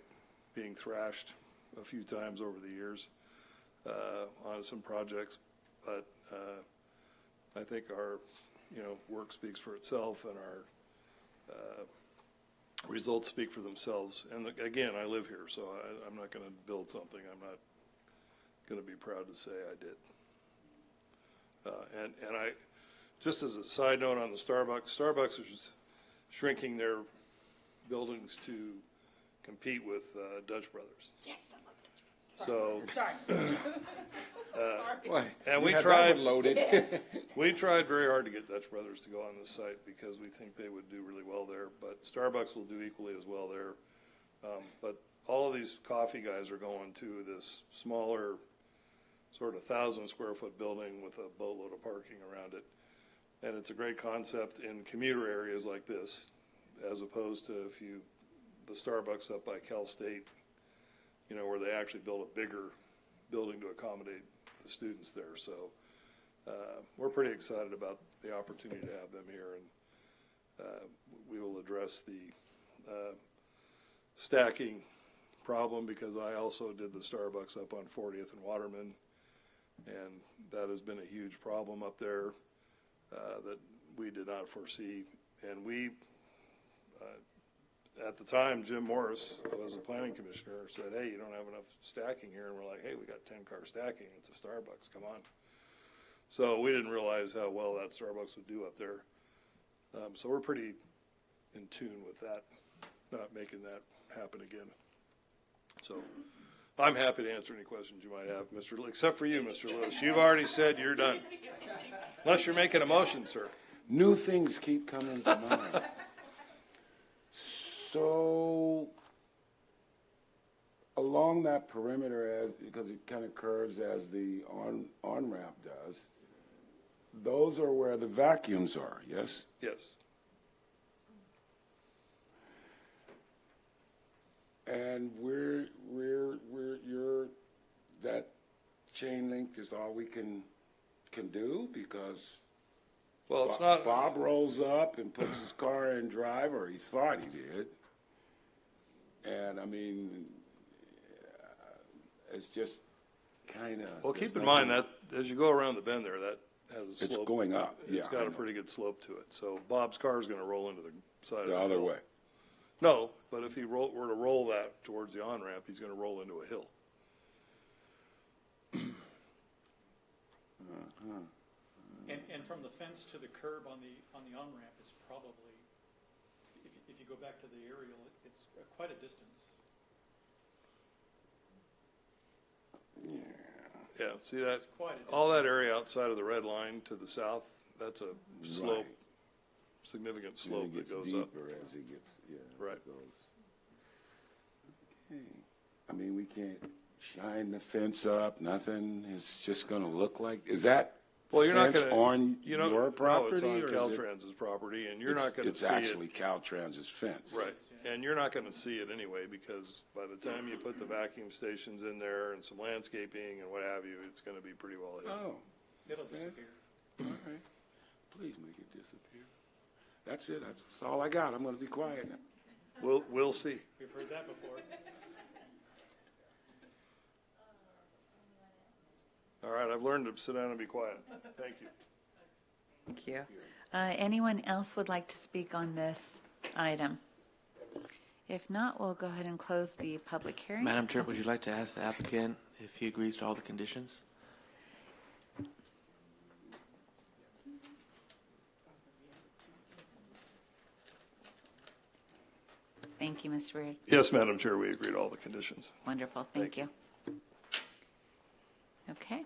being thrashed a few times over the years on some projects. But I think our, work speaks for itself, and our results speak for themselves. And again, I live here, so I'm not going to build something I'm not going to be proud to say I did. And I, just as a side note on the Starbucks is shrinking their buildings to compete with Dutch Brothers. Yes, I love Dutch Brothers. So, Sorry. and we You had that tried, one loaded. we tried very hard to get Dutch Brothers to go on this site because we think they would do really well there. But Starbucks will do equally as well there. But all of these coffee guys are going to this smaller, sort of 1,000-square-foot building with a boatload of parking around it. And it's a great concept in commuter areas like this, as opposed to the Starbucks up by Cal State, where they actually built a bigger building to accommodate the students there. So we're pretty excited about the opportunity to have them here, and we will address the stacking problem, because I also did the Starbucks up on 40th and Waterman, and that has been a huge problem up there that we did not foresee. And we at the time, Jim Morris was the planning commissioner, said, hey, you don't have enough stacking here. And we're like, hey, we got 10-car stacking. It's a Starbucks. Come on. So we didn't realize how well that Starbucks would do up there. So we're pretty in tune with that, not making that happen again. So I'm happy to answer any questions you might have, except for you, Mr. Lewis. You've already said you're done. Unless you're making a motion, sir. New things keep coming to mind. So along that perimeter, because it kind of curves as the on-ramp does, those are where the vacuums are, yes? Yes. And that chain link is all we can do, because well, it's not. Bob rolls up and puts his car in drive, or he thought he did. And I mean, it's just kind of. Well, keep in mind that as you go around the bend there, that has a slope. It's going up. It's got a pretty good slope to it. So Bob's car is going to roll into the side of the other hill. way. No, but if he were to roll that towards the on-ramp, he's going to roll into a hill. And from the fence to the curb on the on-ramp is probably, if you go back to the aerial, it's quite a distance. Yeah, see that, all that area outside of the red line to the south, that's a slope, Right. significant slope that goes deeper up. as it gets, Right. It goes. Okay. I mean, we can't shine the fence up, nothing. It's just going to look like, is that Well, you're not fence going to, on you know, your property? no, it's or on is it- Caltrans's property, and you're not going to It's see actually it. Caltrans's fence. Right, and you're not going to see it anyway, because by the time you put the vacuum stations in there and some landscaping and what have you, it's going to be pretty well hidden. Oh, It'll disappear. all right. Please make it disappear. That's it. That's all I got. I'm going to be quiet now. We'll see. We've heard that before. All right, I've learned to sit down and be quiet. Thank you. Thank you. Anyone else would like to speak on this item? If not, we'll go ahead and close the public hearing. Madam Chair, would you like to ask the applicant if he agrees to all the conditions? Thank you, Mr. Reard. Yes, Madam Chair, we agree to all the conditions. Wonderful, thank you. Okay.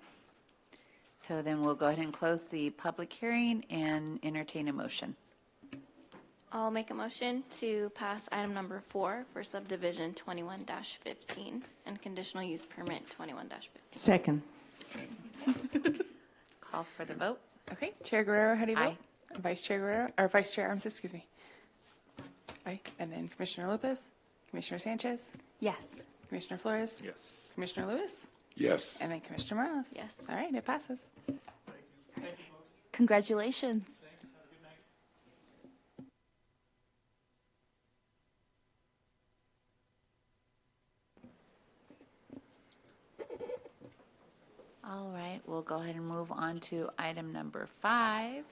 So then we'll go ahead and close the public hearing and entertain a motion. I'll make a motion to pass item number 4 for subdivision 21-15 and conditional use permit 21-15. Second. Call for the vote. Okay, Chair Guerrero, how do you vote? Aye. Vice Chair Guerrero, or Vice Chair Arms, excuse me. Aye. And then Commissioner Lopez, Commissioner Sanchez, Yes. Commissioner Flores, Yes. Commissioner Lewis, Yes. and then Commissioner Morales. Yes. All right, it passes. Congratulations. All right, we'll go ahead and move on to item number 5.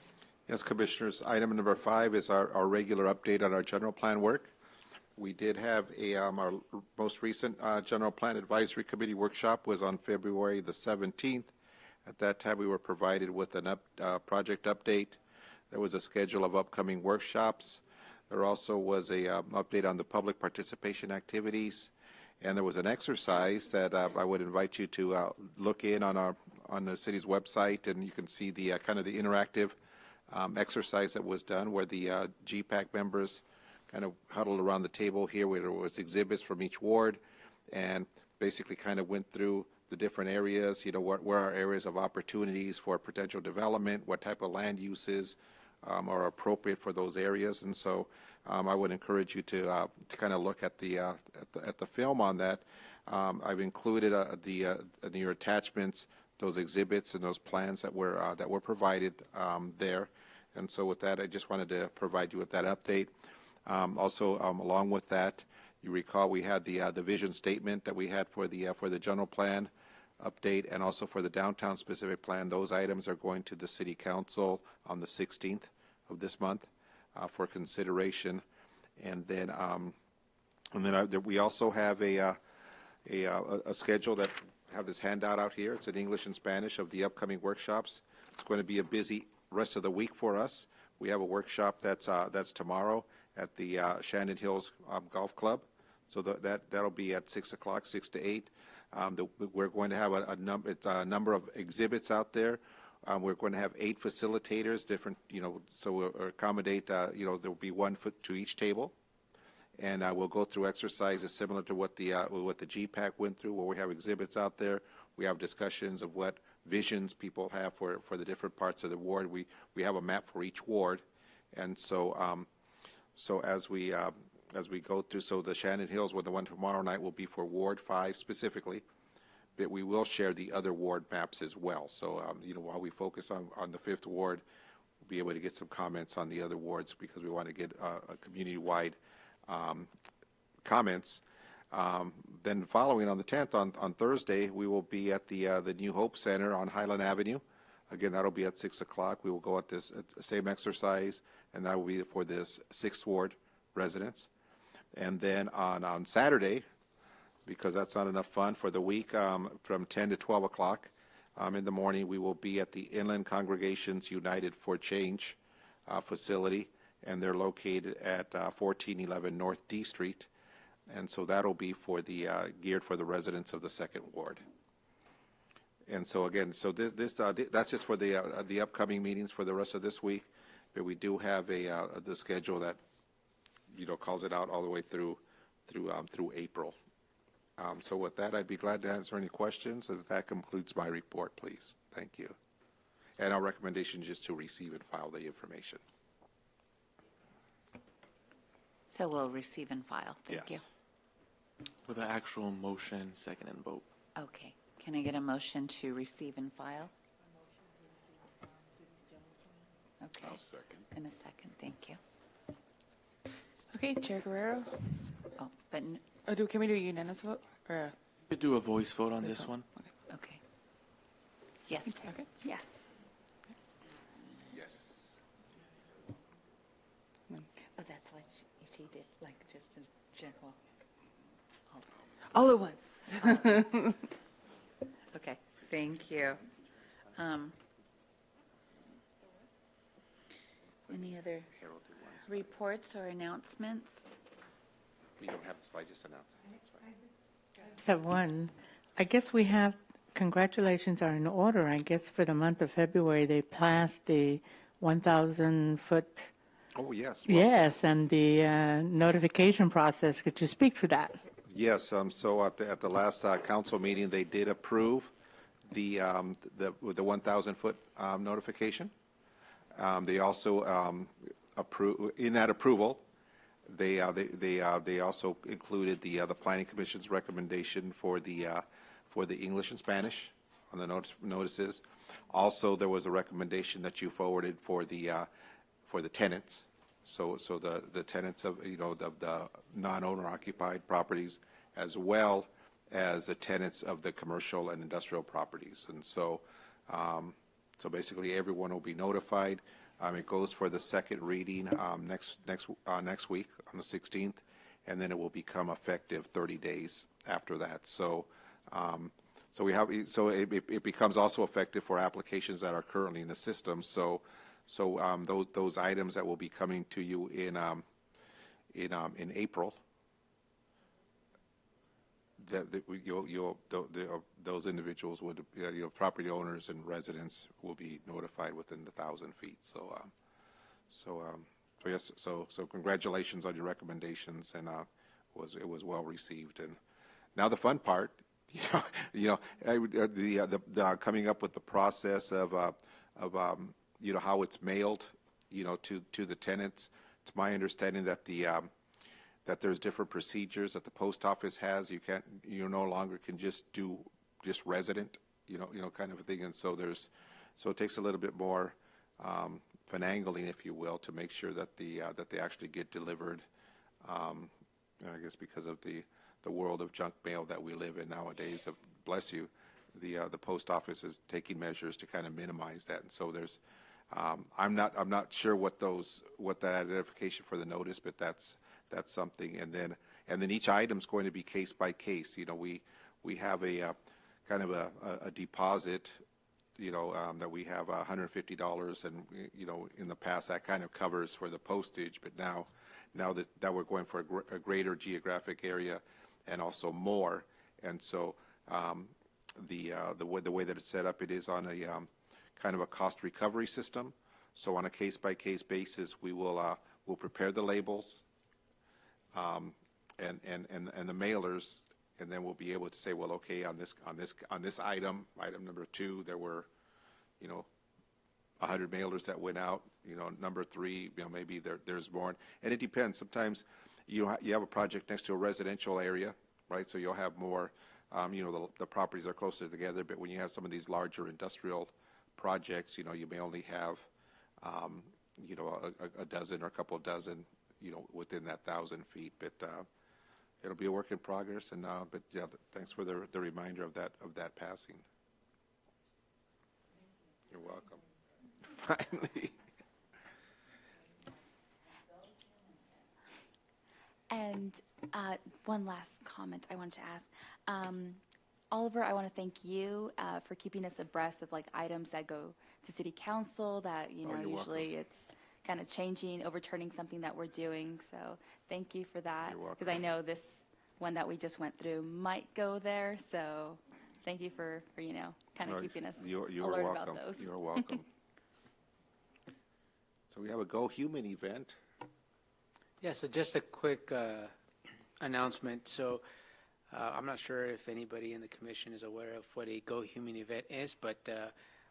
Yes, Commissioners, item number 5 is our regular update on our general plan work. We did have our most recent General Plan Advisory Committee workshop was on February the 17th. At that time, we were provided with an project update. There was a schedule of upcoming workshops. There also was a update on the public participation activities, and there was an exercise that I would invite you to look in on the city's website, and you can see the kind of the interactive exercise that was done, where the GPAC members kind of huddled around the table here, where there was exhibits from each ward, and basically kind of went through the different areas, you know, where are areas of opportunities for potential development, what type of land uses are appropriate for those areas. And so I would encourage you to kind of look at the film on that. I've included in your attachments those exhibits and those plans that were provided there. And so with that, I just wanted to provide you with that update. Also, along with that, you recall we had the vision statement that we had for the general plan update, and also for the downtown specific plan. Those items are going to the City Council on the 16th of this month for consideration. And then And then we also have a schedule that have this handout out here. It's in English and Spanish of the upcoming workshops. It's going to be a busy rest of the week for us. We have a workshop that's tomorrow at the Shannon Hills Golf Club. So that'll be at 6 o'clock, 6 to 8. We're going to have a number of exhibits out there. We're going to have 8 facilitators, different, so we'll accommodate, there'll be 1 foot to each table. And we'll go through exercises similar to what the GPAC went through, where we have exhibits out there. We have discussions of what visions people have for the different parts of the ward. We have a map for each ward, and so as we go through, so the Shannon Hills, the one tomorrow night will be for Ward 5 specifically, but we will share the other ward maps as well. So while we focus on the 5th ward, we'll be able to get some comments on the other wards because we want to get a community-wide comments. Then following on the 10th, on Thursday, we will be at the New Hope Center on Highland Avenue. Again, that'll be at 6 o'clock. We will go at this same exercise, and that will be for this 6th Ward residents. And then on Saturday, because that's not enough fun for the week, from 10 to 12 o'clock in the morning, we will be at the Inland Congregations United for Change facility, and they're located at 1411 North D Street. And so that'll be for the geared for the residents of the 2nd Ward. And so again, so that's just for the upcoming meetings for the rest of this week. But we do have the schedule that calls it out all the way through April. So with that, I'd be glad to answer any questions. And that concludes my report, please. Thank you. And our recommendation is just to receive and file the information. So we'll receive and file. Thank you. With an actual motion, second, and vote. Okay. Can I get a motion to receive and file? Okay. I'll second. In a second. Thank you. Okay, Chair Guerrero. Oh, but Can we do a unanimous vote? Or We could do a voice vote on this one. okay. Yes. okay. Yes. Yes. Oh, that's what she did, like just in general. All at once. Okay, thank you. Any other reports or announcements? We don't have the slide, just announce it. That's fine. Just have one. I guess we have, congratulations are in order. I guess for the month of February, they passed the 1,000-foot. Oh, yes. Yes, and the notification process. Could you speak to that? Yes. So at the last council meeting, they did approve the 1,000-foot notification. They also in that approval, they also included the Planning Commission's recommendation for the English and Spanish on the notices. Also, there was a recommendation that you forwarded for the tenants. So the tenants of the non-owner occupied properties, as well as the tenants of the commercial and industrial properties. And so basically everyone will be notified. It goes for the second reading next week on the 16th, and then it will become effective 30 days after that. So it becomes also effective for applications that are currently in the system. So those items that will be coming to you in April, those individuals would, property owners and residents will be notified within the 1,000 feet. So congratulations on your recommendations, and it was well received. And now the fun part, coming up with the process of how it's mailed, to the tenants. It's my understanding that that there's different procedures that the post office has. You no longer can just do resident, kind of a thing. And so it takes a little bit more finagling, if you will, to make sure that that they actually get delivered. I guess because of the world of junk mail that we live in nowadays, bless you, the post office is taking measures to kind of minimize that. And so there's, I'm not sure what that identification for the notice, but that's something. And then And then each item's going to be case by case. We have a kind of a deposit, that we have $150, and in the past that kind of covers for the postage. But now that we're going for a greater geographic area and also more, and so the way that it's set up, it is on a kind of a cost recovery system. So on a case by case basis, we'll prepare the labels and the mailers. And then we'll be able to say, well, okay, on this item number 2, there were, 100 mailers that went out. Number 3, maybe there's more. And it depends. Sometimes you have a project next to a residential area, right? So you'll have more. The properties are closer together. But when you have some of these larger industrial projects, you may only have, a dozen or a couple of dozen, within that 1,000 feet. But it'll be a work in progress, but yeah, thanks for the reminder of that passing. You're welcome. Finally. And one last comment I wanted to ask. Oliver, I want to thank you for keeping us abreast of items that go to City Council that, usually welcome. It's kind of changing, overturning something that we're doing. So thank you for that. You're welcome. Because I know this one that we just went through might go there. So thank you for kind of keeping us You're alert welcome. about those. You're welcome. So we have a Go Human event. Yeah, so just a quick announcement. So I'm not sure if anybody in the commission is aware of what a Go Human event is, but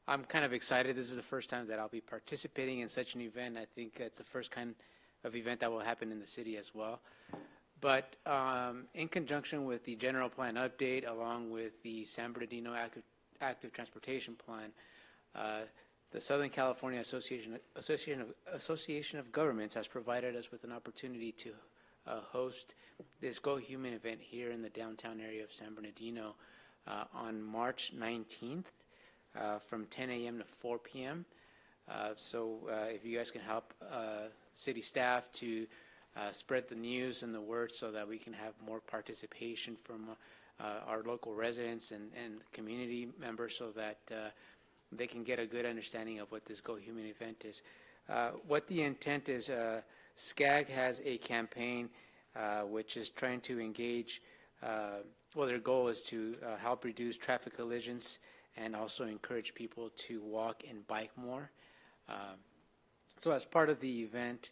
I'm kind of excited. This is the first time that I'll be participating in such an event. I think it's the first kind of event that will happen in the city as well. But in conjunction with the general plan update, along with the San Bernardino Active Transportation Plan, the Southern California Association of Governments has provided us with an opportunity to host this Go Human event here in the downtown area of San Bernardino on March 19th from 10 a.m. to 4 p.m. So if you guys can help city staff to spread the news and the word so that we can have more participation from our local residents and community members so that they can get a good understanding of what this Go Human event is. What the intent is, SCAG has a campaign which is trying to engage, their goal is to help reduce traffic collisions and also encourage people to walk and bike more. So as part of the event,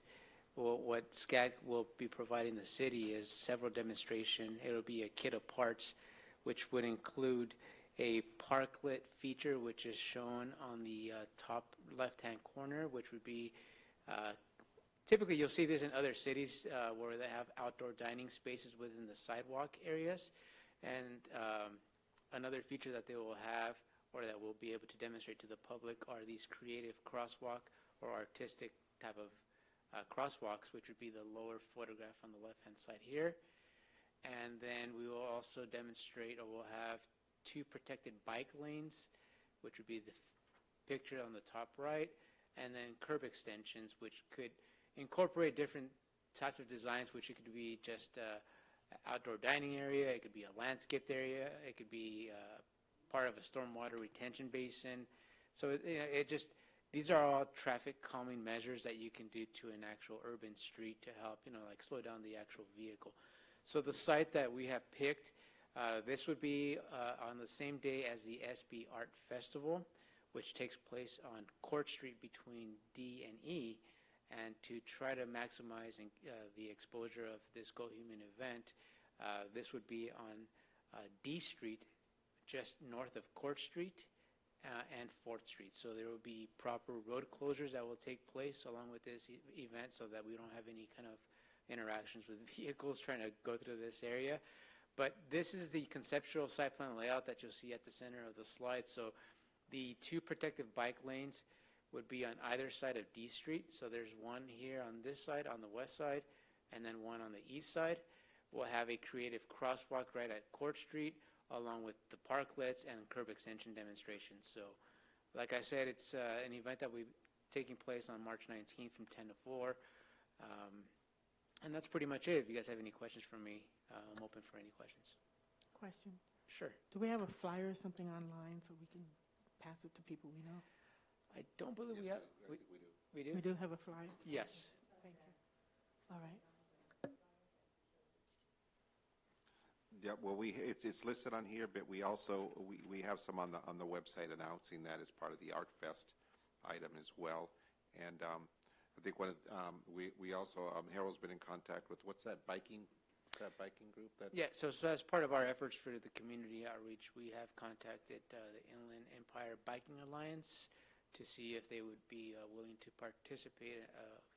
what SCAG will be providing the city is several demonstrations. It'll be a kit of parts, which would include a parklet feature, which is shown on the top left-hand corner, which would be typically you'll see this in other cities where they have outdoor dining spaces within the sidewalk areas. And another feature that they will have or that we'll be able to demonstrate to the public are these creative crosswalk or artistic type of crosswalks, which would be the lower photograph on the left-hand side here. And then we will also demonstrate, or we'll have 2 protected bike lanes, which would be the picture on the top right, and then curb extensions, which could incorporate different types of designs, which it could be just outdoor dining area, it could be a landscaped area, it could be part of a stormwater retention basin. So these are all traffic calming measures that you can do to an actual urban street to help, slow down the actual vehicle. So the site that we have picked, this would be on the same day as the SB Art Festival, which takes place on Court Street between D and E. And to try to maximize the exposure of this Go Human event, this would be on D Street, just north of Court Street and 4th Street. So there will be proper road closures that will take place along with this event so that we don't have any kind of interactions with vehicles trying to go through this area. But this is the conceptual site plan layout that you'll see at the center of the slide. So the 2 protective bike lanes would be on either side of D Street. So there's one here on this side, on the west side, and then one on the east side. We'll have a creative crosswalk right at Court Street, along with the parklets and curb extension demonstrations. So, like I said, it's an event that will be taking place on March 19th from 10 to 4. And that's pretty much it. If you guys have any questions for me, I'm open for any questions. Question. Sure. Do we have a flyer or something online so we can pass it to people we know? I don't believe we have. We do. We do? We do have a flyer? Yes. Thank you. All right. Yeah, well, it's listed on here, but we also, we have some on the website announcing that as part of the Art Fest item as well. And I think we also, Harold's been in contact with, what's that biking group? Yeah, so as part of our efforts for the community outreach, we have contacted the Inland Empire Biking Alliance to see if they would be willing to participate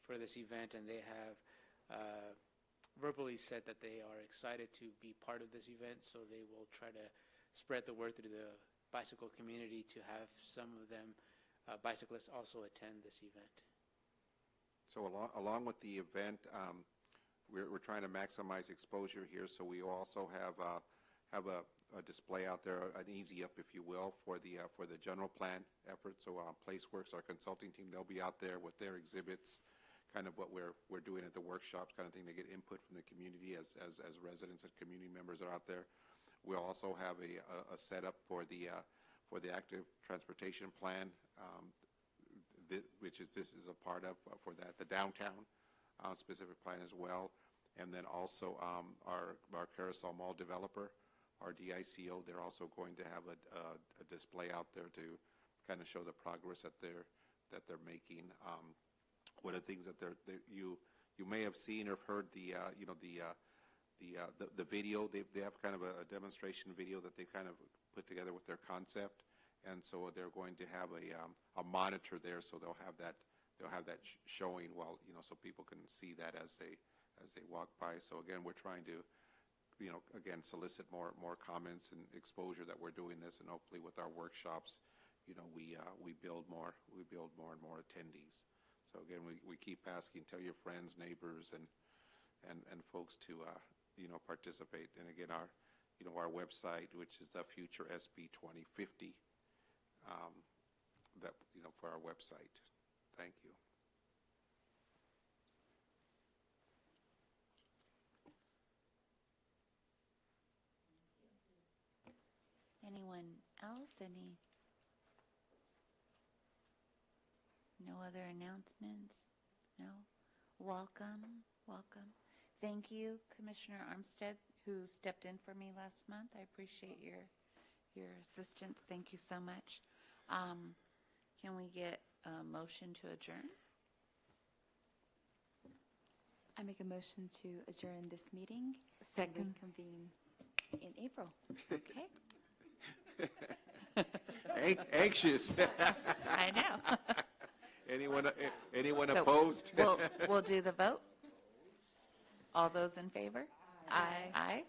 for this event, and they have verbally said that they are excited to be part of this event, so they will try to spread the word through the bicycle community to have some of them bicyclists also attend this event. So along with the event, we're trying to maximize exposure here, so we also have a display out there, an easy up, if you will, for the general plan effort. So PlaceWorks, our consulting team, they'll be out there with their exhibits, kind of what we're doing at the workshops, kind of thing, to get input from the community as residents and community members are out there. We'll also have a setup for the active transportation plan, which this is a part of for that, the downtown specific plan as well. And then also our Carousel Mall developer, our DICO, they're also going to have a display out there to kind of show the progress that they're making. One of the things that you may have seen or heard the video. They have kind of a demonstration video that they kind of put together with their concept, and so they're going to have a monitor there, so they'll have that showing while so people can see that as they walk by. So again, we're trying to again solicit more comments and exposure that we're doing this, and hopefully with our workshops, we build more and more attendees. So again, we keep asking, tell your friends, neighbors, and folks to participate. And again, our website, which is the Future SB 2050, that for our website. Thank you. Anyone else? No other announcements? No? Welcome. Thank you, Commissioner Armstead, who stepped in for me last month. I appreciate your assistance. Thank you so much. Can we get a motion to adjourn? I make a motion to adjourn this meeting. Second. Convene in April. Okay. Anxious. I know. Anyone So opposed? We'll do the vote. All those in favor? Aye. Aye.